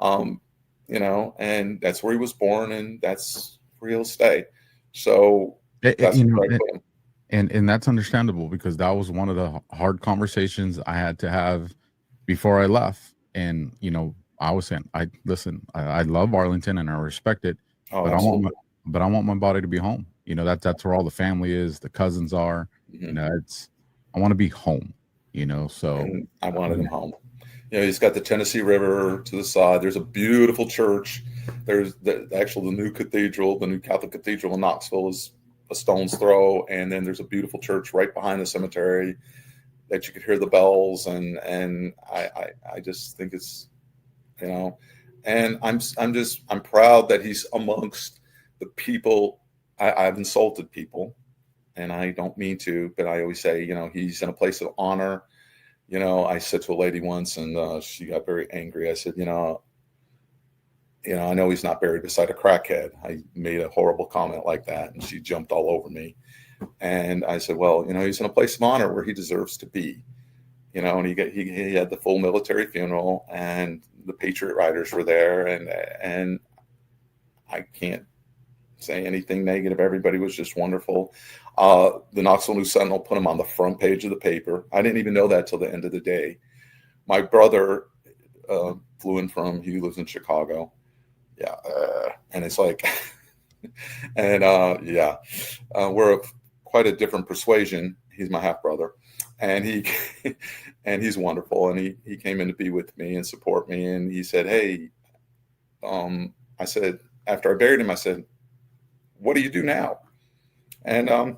And that's where he was born, and that's where he'll stay. So that's and that's understandable, because that was one of the hard conversations I had to have before I left. And, I was saying, I love Arlington and I respect it, but I want my body to be home. That's where all the family is. The cousins are, I want to be home, so. And I wanted him home. He's got the Tennessee River to the side. There's a beautiful church. There's the new cathedral, the new Catholic cathedral in Knoxville is a stone's throw. And then there's a beautiful church right behind the cemetery that you could hear the bells. And I just think it's you know, and I'm proud that he's amongst the people. I've insulted people, and I don't mean to, but I always say, you know, he's in a place of honor. You know, I said to a lady once, and she got very angry. I said, you know, I know he's not buried beside a crackhead. I made a horrible comment like that, and she jumped all over me. And I said, well, you know, he's in a place of honor where he deserves to be. You know, and he had the full military funeral, and the Patriot Riders were there, and I can't say anything negative. Everybody was just wonderful. The Knoxville News Sentinel put him on the front page of the paper. I didn't even know that till the end of the day. My brother flew in he lives in Chicago. Yeah. And it's like, and we're of quite a different persuasion. He's my half brother, and he's wonderful. And he came in to be with me and support me. And he said, hey, I said, after I buried him, I said, what do you do now? And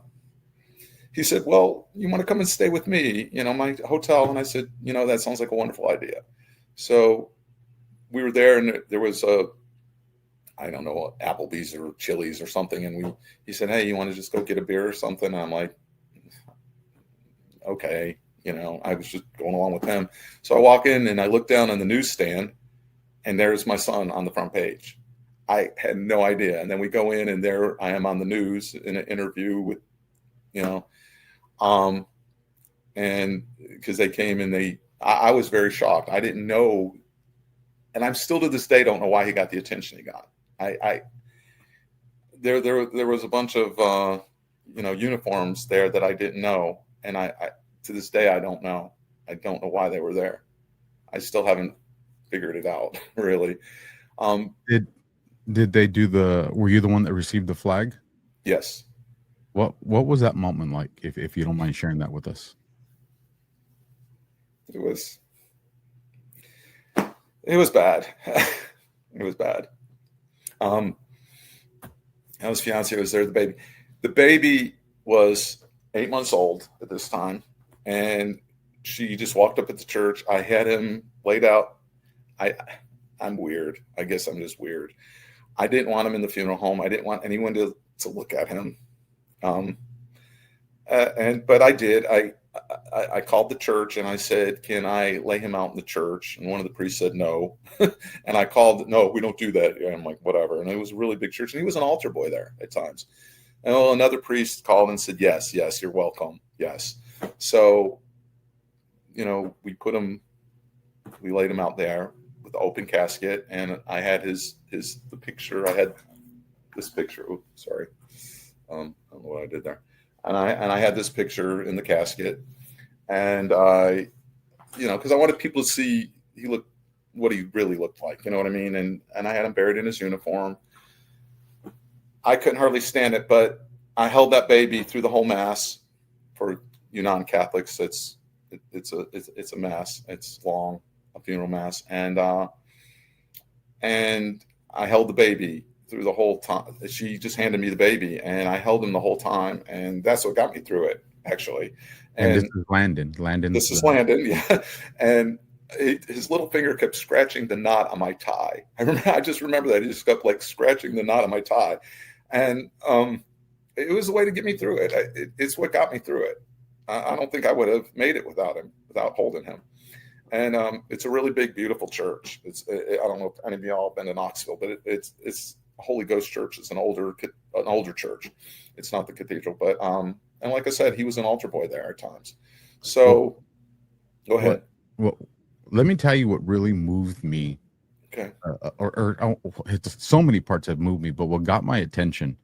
he said, well, you want to come and stay with me, you know, my hotel? And I said, you know, that sounds like a wonderful idea. So we were there, and there was I don't know, Applebee's or Chili's or something. And he said, hey, you want to just go get a beer or something? And I'm like, okay, you know, I was just going along with him. So I walk in and I look down on the newsstand, and there's my son on the front page. I had no idea. And then we go in, and there I am on the news in an interview with, you know, and because they came and I was very shocked. I didn't know. And I'm still to this day, don't know why he got the attention he got. There was a bunch of, you know, uniforms there that I didn't know. And I to this day, I don't know. I don't know why they were there. I still haven't figured it out, really. Did they were you the one that received the flag? Yes. What was that moment like, if you don't mind sharing that with us? It was bad. It was bad. His fiance was there, the baby. The baby was 8 months old at this time, and she just walked up at the church. I had him laid out. I'm weird. I guess I'm just weird. I didn't want him in the funeral home. I didn't want anyone to look at him. But I did. I called the church and I said, can I lay him out in the church? And one of the priests said no. And I called, no, we don't do that. And I'm like, whatever. And it was a really big church. And he was an altar boy there at times. And another priest called and said, yes, you're welcome. Yes. So, you know, we laid him out there with the open casket. And I had the picture. I had this picture. Oops, sorry. I don't know what I did there. And I had this picture in the casket, and I, you know, because I wanted people to see what he really looked like, you know what I mean? And I had him buried in his uniform. I couldn't hardly stand it, but I held that baby through the whole mass. For you non-Catholics, it's a mass. It's long, a funeral mass, and I held the baby through the whole time. She just handed me the baby, and I held him the whole time, and that's what got me through it, actually. And this is Landon. This is Landon, yeah. And his little finger kept scratching the knot on my tie. I just remember that. He just kept like scratching the knot on my tie, and it was a way to get me through it. It's what got me through it. I don't think I would have made it without him, without holding him. And it's a really big, beautiful church. I don't know if any of y'all have been to Knoxville, but it's Holy Ghost Church. It's an older church. It's not the cathedral, but and like I said, he was an altar boy there at times. So go ahead. Well, let me tell you what really moved me. Okay. So many parts have moved me, but what got my attention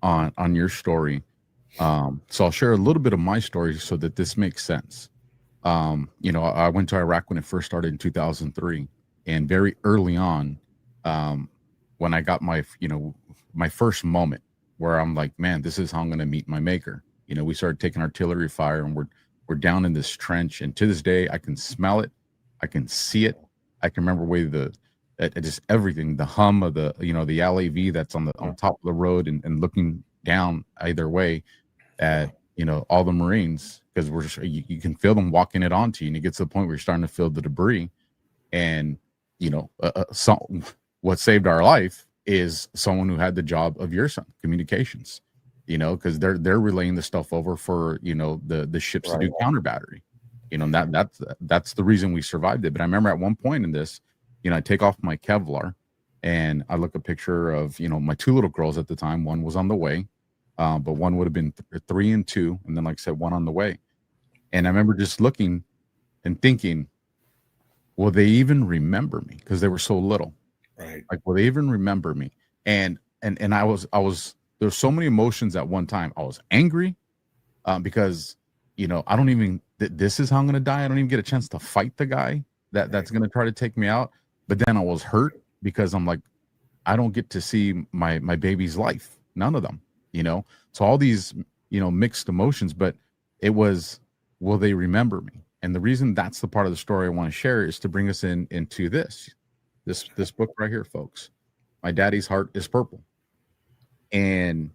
on your story. So I'll share a little bit of my story so that this makes sense. You know, I went to Iraq when it first started in 2003, and very early on, when I got my first moment where I'm like, man, this is how I'm going to meet my maker. You know, we started taking artillery fire, and we're down in this trench. And to this day, I can smell it. I can see it. I can remember just everything, the hum of the LAV that's on top of the road, and looking down either way at, you know, all the Marines, because you can feel them walking it onto you, and it gets to the point where you're starting to feel the debris. And what saved our life is someone who had the job of your son, communications, because they're relaying the stuff over for, the ships to do counter battery, and that's the reason we survived it. But I remember at one point in this, I take off my Kevlar and I look a picture of, my two little girls at the time. One was on the way, but one would have been 3 and 2. And then, like I said, one on the way. And I remember just looking and thinking, will they even remember me? Because they were so little. Right. Like, will they even remember me? And I was there's so many emotions at one time. I was angry because, I don't even, this is how I'm going to die. I don't even get a chance to fight the guy that's going to try to take me out. But then I was hurt because I'm like, I don't get to see my baby's life. None of them, So all these, mixed emotions, but it was, will they remember me? And the reason that's the part of the story I want to share is to bring us into this book right here, folks. My Daddy's Heart is Purple. And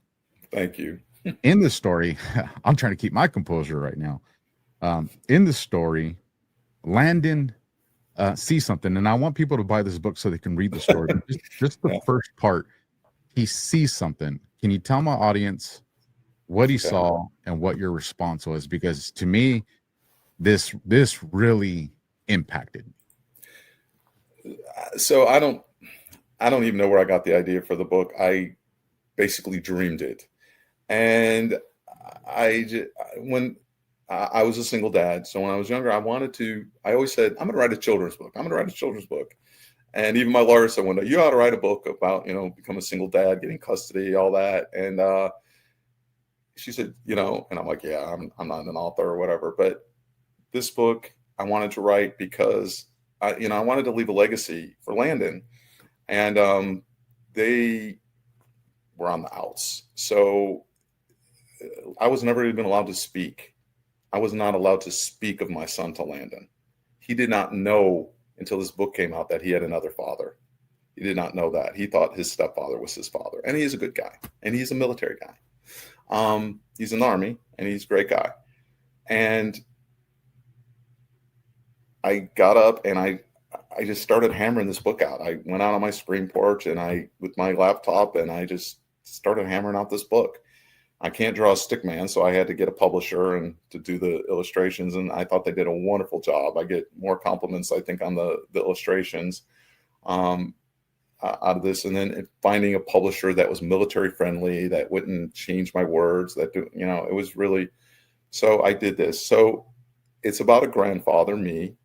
thank you. In the story, I'm trying to keep my composure right now. In the story, Landon sees something, and I want people to buy this book so they can read the story. just the first part, he sees something. Can you tell my audience what he saw and what your response was? Because to me, this really impacted me. So I don't even know where I got the idea for the book. I basically dreamed it. And when I was a single dad, so when I was younger, I always said, I'm going to write a children's book. I'm going to write a children's book. And even my lawyer said one day, you ought to write a book about, become a single dad, getting custody, all that. And she said, and I'm like, yeah, I'm not an author or whatever. But this book I wanted to write because I wanted to leave a legacy for Landon. And they were on the outs. So I was never even allowed to speak. I was not allowed to speak of my son to Landon. He did not know until this book came out that he had another father. He did not know that. He thought his stepfather was his father. And he is a good guy. And he's a military guy. He's in the Army, and he's a great guy. And I got up and I just started hammering this book out. I went out on my screen porch and with my laptop, and I just started hammering out this book. I can't draw a stick man, so I had to get a publisher and to do the illustrations. And I thought they did a wonderful job. I get more compliments, I think, on the illustrations out of this. And then finding a publisher that was military friendly, that wouldn't change my words, it was really, so I did this. So it's about a grandfather, me,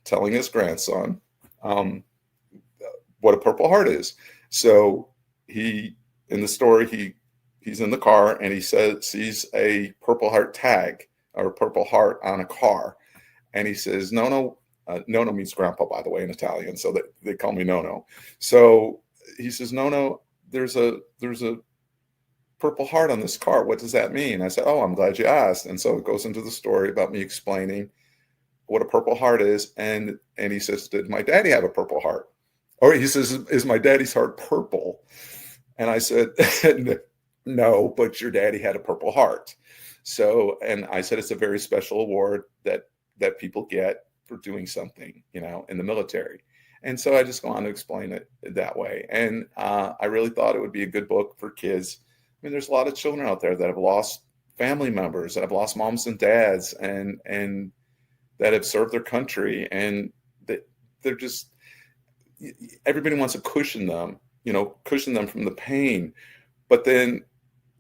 telling his grandson what a Purple Heart is. So in the story, he's in the car and he sees a Purple Heart tag or a Purple Heart on a car. And he says, Nono means grandpa, by the way, in Italian. So they call me Nono. So he says, Nono, there's a Purple Heart on this car. What does that mean? I said, oh, I'm glad you asked. And so it goes into the story about me explaining what a Purple Heart is. And he says, did my daddy have a Purple Heart? Or he says, is my daddy's heart purple? And I said, no, but your daddy had a Purple Heart. So, and I said, it's a very special award that people get for doing something, in the military. And so I just go on to explain it that way. And I really thought it would be a good book for kids. I mean, there's a lot of children out there that have lost family members, that have lost moms and dads, and that have served their country. And they're just, everybody wants to cushion them from the pain, but then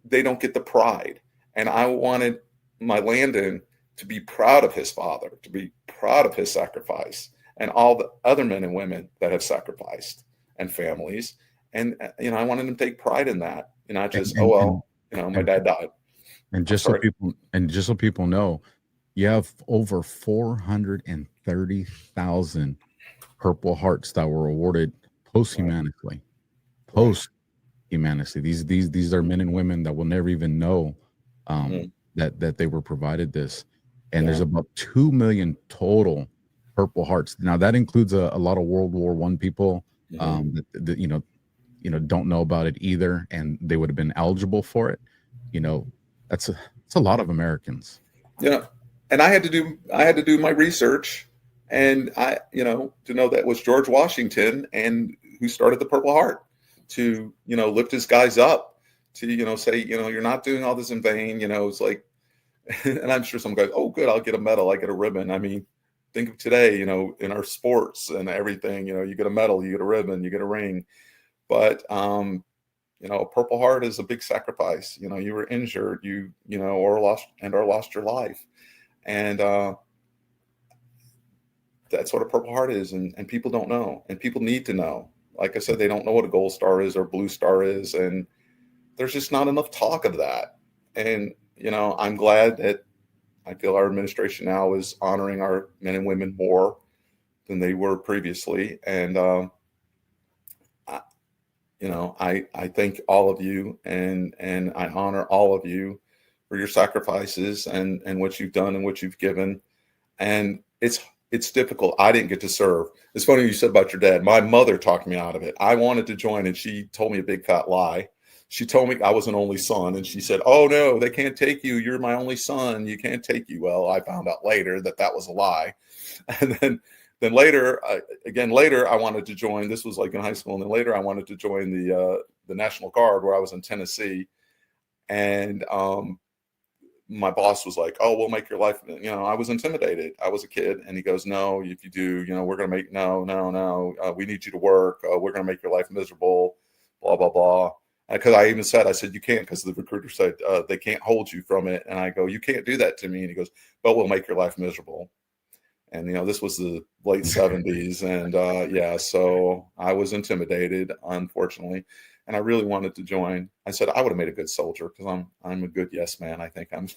they don't get the pride. And I wanted my Landon to be proud of his father, to be proud of his sacrifice, and all the other men and women that have sacrificed, and families. And, I wanted him to take pride in that, and not just, my dad died. And just so people know, you have over 430,000 Purple Hearts that were awarded posthumously. These are men and women that will never even know that they were provided this. And there's about 2 million total Purple Hearts. Now that includes a lot of World War I people that don't know about it either, and they would have been eligible for it. That's a lot of Americans. Yeah. And I had to do my research And to know that was George Washington and who started the Purple Heart, to, lift his guys up, to, say, you're not doing all this in vain. It's like, and I'm sure some guys, oh, good, I'll get a medal, I get a ribbon. I mean, think of today, in our sports and everything, you get a medal, you get a ribbon, you get a ring. But, a Purple Heart is a big sacrifice. You were injured, or lost your life. And that's what a Purple Heart is. And people don't know, and people need to know. Like I said, they don't know what a Gold Star is or Blue Star is. And there's just not enough talk of that. And, I'm glad that I feel our administration now is honoring our men and women more than they were previously. And, I thank all of you, and I honor all of you for your sacrifices and what you've done and what you've given. And it's difficult. I didn't get to serve. It's funny you said about your dad. My mother talked me out of it. I wanted to join, and she told me a big fat lie. She told me I was an only son, and she said, "Oh no, they can't take you. You're my only son. You can't take you." Well, I found out later that was a lie. And then later, I wanted to join. This was like in high school, and then later I wanted to join the National Guard, where I was in Tennessee. And my boss was like, "Oh, we'll make your life." I was intimidated. I was a kid, and he goes, "No, if you do, we're gonna make no. We need you to work. We're gonna make your life miserable. Blah blah blah." Because I said, "You can't," because the recruiter said they can't hold you from it. And I go, "You can't do that to me." And he goes, "But we'll make your life miserable." And, this was the late 70s. And so I was intimidated, unfortunately. And I really wanted to join. I said, I would have made a good soldier, because I'm a good yes man. I think I would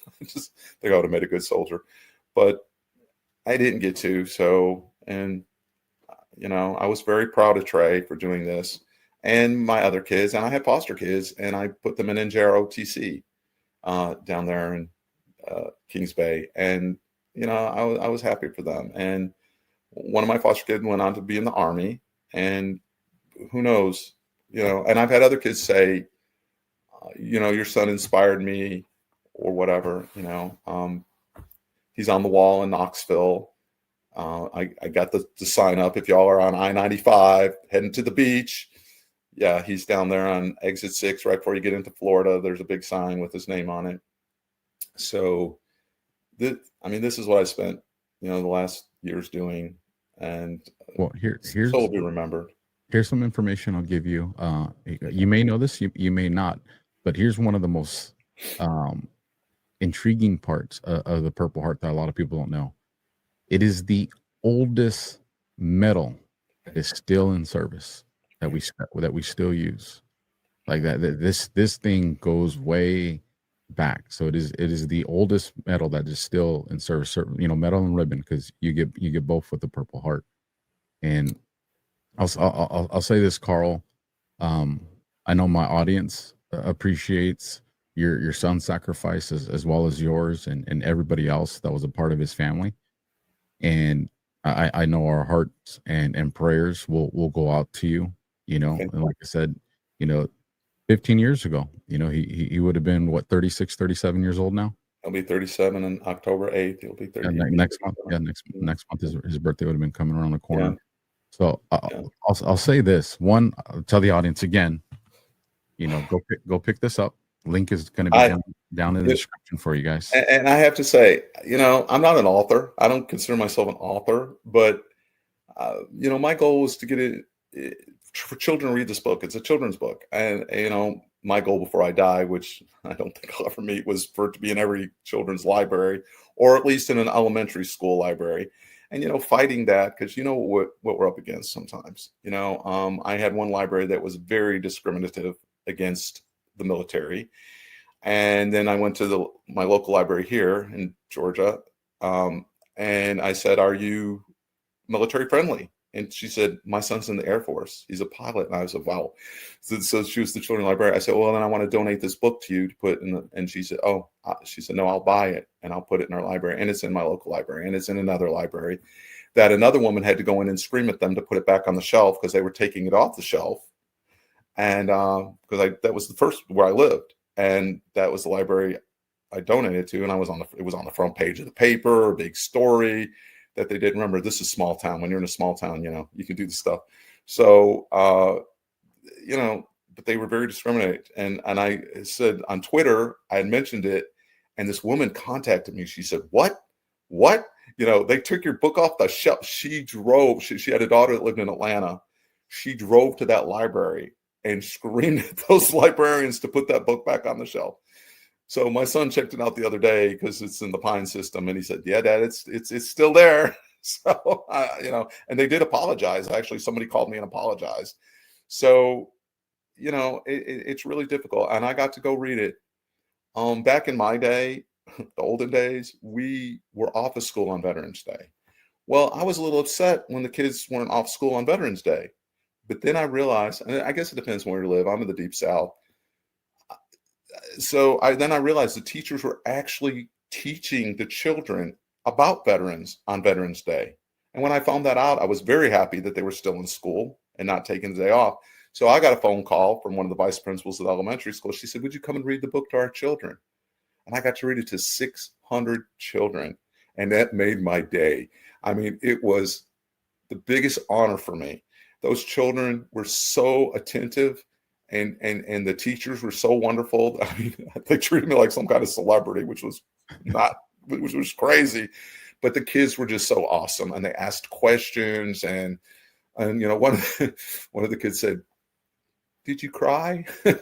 have made a good soldier. But I didn't get to. So, and, I was very proud of Trey for doing this, and my other kids. And I had foster kids, and I put them in NJROTC down there in Kings Bay. And, I was happy for them. And one of my foster kids went on to be in the Army, and who knows, and I've had other kids say, your son inspired me or whatever, he's on the wall in Knoxville. I got the sign up. If y'all are on I-95 heading to the beach, yeah, he's down there on exit 6 right before you get into Florida. There's a big sign with his name on it. So this is what I spent, the last years doing. And here's so will be remembered. Here's some information I'll give you. You may know this, you may not, but here's one of the most intriguing parts of the Purple Heart that a lot of people don't know. It is the oldest medal that is still in service that we still use. Like that. This thing goes way back. So it is the oldest medal that is still in service. Medal and ribbon, because you get both with the Purple Heart. And I'll say this, Karl. I know my audience appreciates your son's sacrifice as well as yours and everybody else that was a part of his family. And I know our hearts and prayers will go out to you. Okay. And like I said, 15 years ago, he would have been 36, 37 years old now. He'll be 37 on October 8th. He'll be 30. Next month. Yeah, next month his birthday would have been coming around the corner. Yeah. So I'll say this. One, I'll tell the audience again, go pick this up. Link is going to be down in the description for you guys. And I have to say, I'm not an author. I don't consider myself an author, but my goal was to get it for children to read this book. It's a children's book. And, my goal before I die, which I don't think I'll ever meet, was for it to be in every children's library, or at least in an elementary school library. And, fighting that, because what we're up against sometimes. I had one library that was very discriminative against the military. And then I went to my local library here in Georgia. And I said, "Are you military friendly?" And she said, "My son's in the Air Force. He's a pilot." And I was like, "Wow." So she was the children's library. I said, "Well, then I want to donate this book to you to put in and she said, "No, I'll buy it and I'll put it in our library." And it's in my local library, and it's in another library that another woman had to go in and scream at them to put it back on the shelf because they were taking it off the shelf. And because that was the first where I lived, and that was the library I donated to. And it was on the front page of the paper, a big story. that they didn't remember. This is small town. When you're in a small town, you can do the stuff. So, but they were very discriminating. And I said on Twitter, I had mentioned it, and this woman contacted me. She said, what? They took your book off the shelf. She drove. She had a daughter that lived in Atlanta. She drove to that library and screamed at those librarians to put that book back on the shelf. So my son checked it out the other day because it's in the Pine system, and he said, "Yeah, Dad, it's still there." So and they did apologize. Actually, somebody called me and apologized. So it's really difficult, and I got to go read it. Back in my day, the olden days, we were off of school on Veterans Day. Well, I was a little upset when the kids weren't off school on Veterans Day, but then I realized, and I guess it depends on where you live. I'm in the Deep South. So I realized the teachers were actually teaching the children about veterans on Veterans Day. And when I found that out, I was very happy that they were still in school and not taking the day off. So I got a phone call from one of the vice principals of the elementary school. She said, "Would you come and read the book to our children?" And I got to read it to 600 children. And that made my day. I mean, it was the biggest honor for me. Those children were so attentive. And the teachers were so wonderful. I mean, they treated me like some kind of celebrity, which was crazy. But the kids were just so awesome, and they asked questions. And one of the kids said, "Did you cry?" I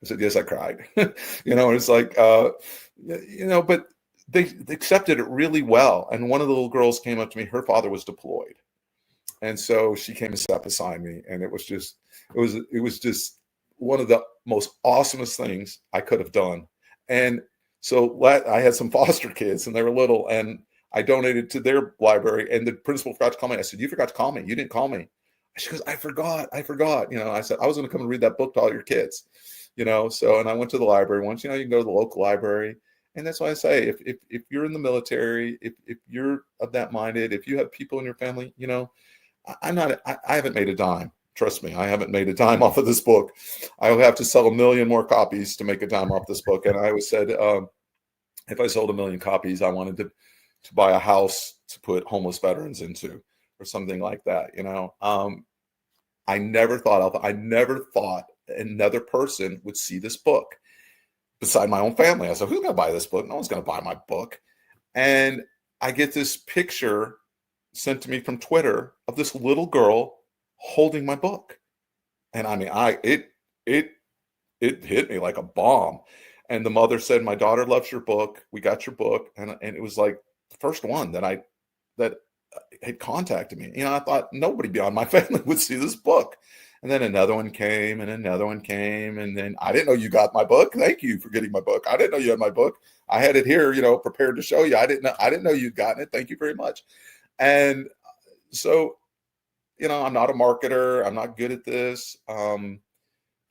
said, "Yes, I cried." And it's like, but they accepted it really well. And one of the little girls came up to me. Her father was deployed, and so she came and sat beside me, and it was just one of the most awesomest things I could have done. And so I had some foster kids, and they were little, and I donated to their library, and the principal forgot to call me. I said, "You forgot to call me. You didn't call me." She goes, I forgot. I said, "I was going to come and read that book to all your kids." So, and I went to the library once. You can go to the local library. And that's why I say, if you're in the military, if you're of that minded, if you have people in your family, I haven't made a dime. Trust me, I haven't made a dime off of this book. I will have to sell 1 million more copies to make a dime off this book. And I always said, if I sold 1 million copies, I wanted to buy a house to put homeless veterans into, or something like that. I never thought another person would see this book beside my own family. I said, "Who's going to buy this book? No one's going to buy my book." And I get this picture sent to me from Twitter of this little girl holding my book. And I mean, it hit me like a bomb. And the mother said, "My daughter loves your book. We got your book." And it was like the first one that had contacted me. I thought nobody beyond my family would see this book. And then another one came, and another one came. And then, "I didn't know you got my book. Thank you for getting my book. I didn't know you had my book. I had it here, prepared to show you. I didn't know you'd gotten it. Thank you very much." And so, I'm not a marketer. I'm not good at this.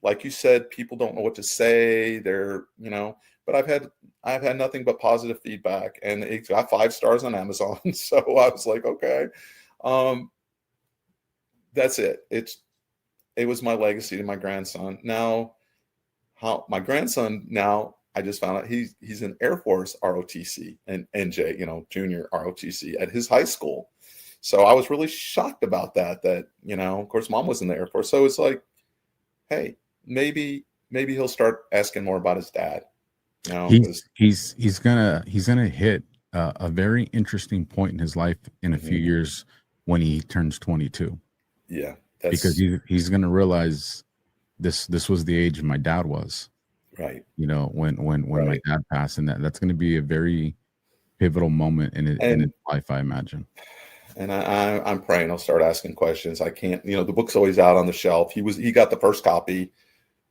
Like you said, people don't know what to say. But I've had nothing but positive feedback, and it got 5 stars on Amazon. So I was like, okay, that's it. It was my legacy to my grandson. Now, my grandson, I just found out he's in Air Force ROTC and NJ, junior ROTC at his high school. So I was really shocked about that, of course, Mom was in the Air Force. So it's like, hey, maybe he'll start asking more about his dad. He's gonna hit a very interesting point in his life in a few years when he turns 22. Yeah, because he's gonna realize this was the age my dad was. Right. When my dad passed, and that's going to be a very pivotal moment in his life, I imagine. And I'm praying he'll start asking questions. I can't, the book's always out on the shelf. He got the first copy.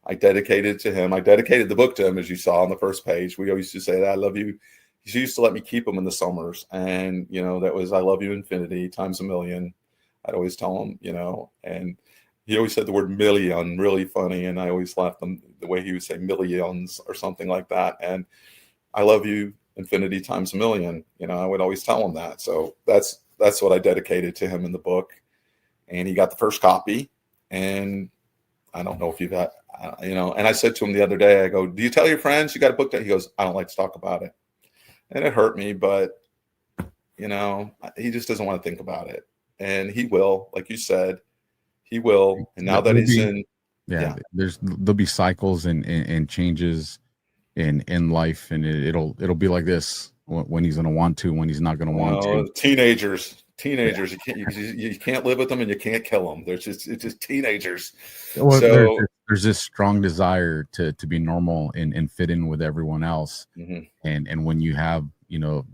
I dedicated it to him. I dedicated the book to him, as you saw on the first page. We always used to say that, "I love you." He used to let me keep them in the summers. And, that was, "I love you infinity times a million." I'd always tell him, and he always said the word million, really funny. And I always laughed him the way he would say millions or something like that. And "I love you infinity times a million." I would always tell him that. So that's what I dedicated to him in the book. And he got the first copy. And I don't know if you've got, and I said to him the other day, I go, "Do you tell your friends you got a book?" That he goes, "I don't like to talk about it." And it hurt me, but you know, he just doesn't want to think about it. And he will, like you said, he will. And now that he's in, there'll be cycles and changes in life, and it'll be like this when he's going to want to, when he's not going to want to. Teenagers, you can't live with them, and you can't kill them. It's just teenagers. Well, so there's this strong desire to be normal and fit in with everyone else. And when you have, you know,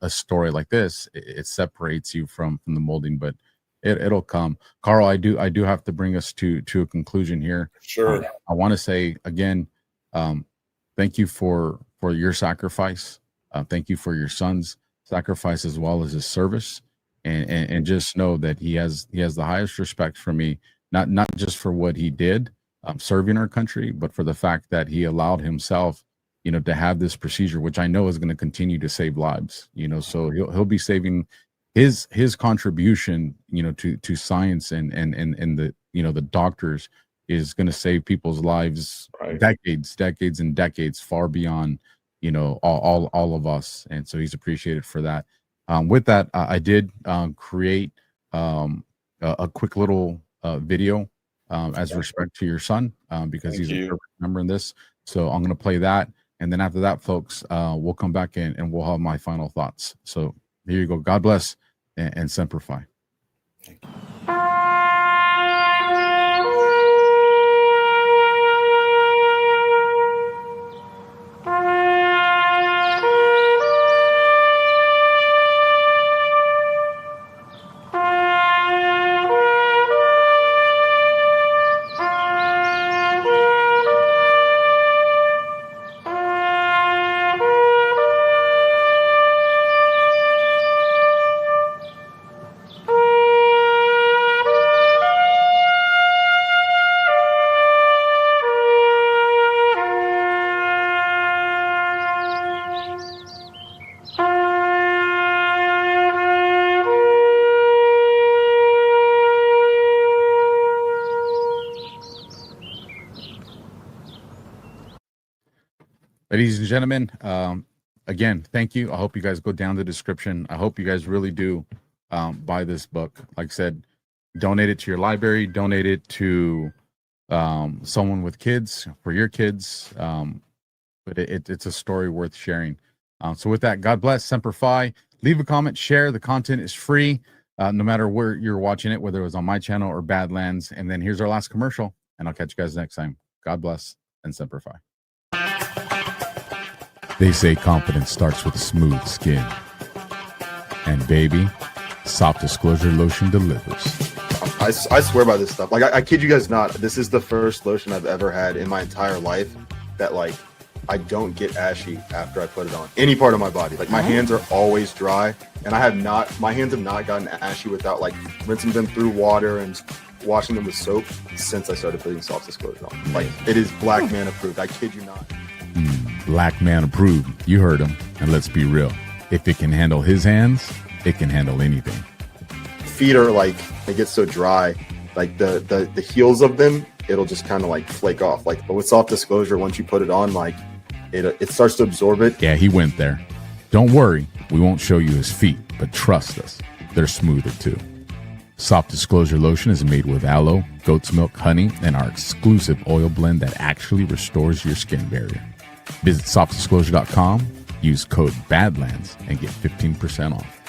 a story like this, it separates you from the molding, but it'll come. Karl, I do have to bring us to a conclusion here. Sure. I want to say again, thank you for your sacrifice. Thank you for your son's sacrifice as well as his service. And just know that he has the highest respect for me, not just for what he did serving our country, but for the fact that he allowed himself, you know, to have this procedure, which I know is going to continue to save lives, you know. So he'll be saving his contribution, you know, to science and the, you know, the doctors is going to save people's lives decades and decades, far beyond, you know, all of us. And so he's appreciated for that. With that, I did create a quick little video as respect to your son, because he's a perfect member in this. So I'm going to play that. And then after that, folks, we'll come back in and we'll have my final thoughts. So here you go. God bless and Semper Fi. Thank you. Ladies and gentlemen, again, thank you. I hope you guys go down the description. I hope you guys really do buy this book. Like I said, donate it to your library, donate it to someone with kids, for your kids. But it's a story worth sharing. So with that, God bless, Semper Fi. Leave a comment, share. The content is free, no matter where you're watching it, whether it was on my channel or Badlands. And then here's our last commercial, and I'll catch you guys next time. God bless and Semper Fi. They say confidence starts with a smooth skin. And baby, Soft Disclosure Lotion delivers. I swear by this stuff. Like, I kid you guys not. This is the first lotion I've ever had in my entire life that, like, I don't get ashy after I put it on any part of my body. Like, my hands are always dry, and my hands have not gotten ashy without, like, rinsing them through water and washing them with soap since I started putting Soft Disclosure on. Like, it is black man approved. I kid you not. Black man approved. You heard him. And let's be real. If it can handle his hands, it can handle anything. Feet are like, they get so dry, like the heels of them, it'll just kind of like flake off. Like, but with Soft Disclosure, once you put it on, like it starts to absorb it. Yeah, he went there. Don't worry, we won't show you his feet, but trust us, they're smoother too. Soft Disclosure Lotion is made with aloe, goat's milk, honey, and our exclusive oil blend that actually restores your skin barrier. Visit softdisclosure.com, use code BADLANDS, and get 15% off.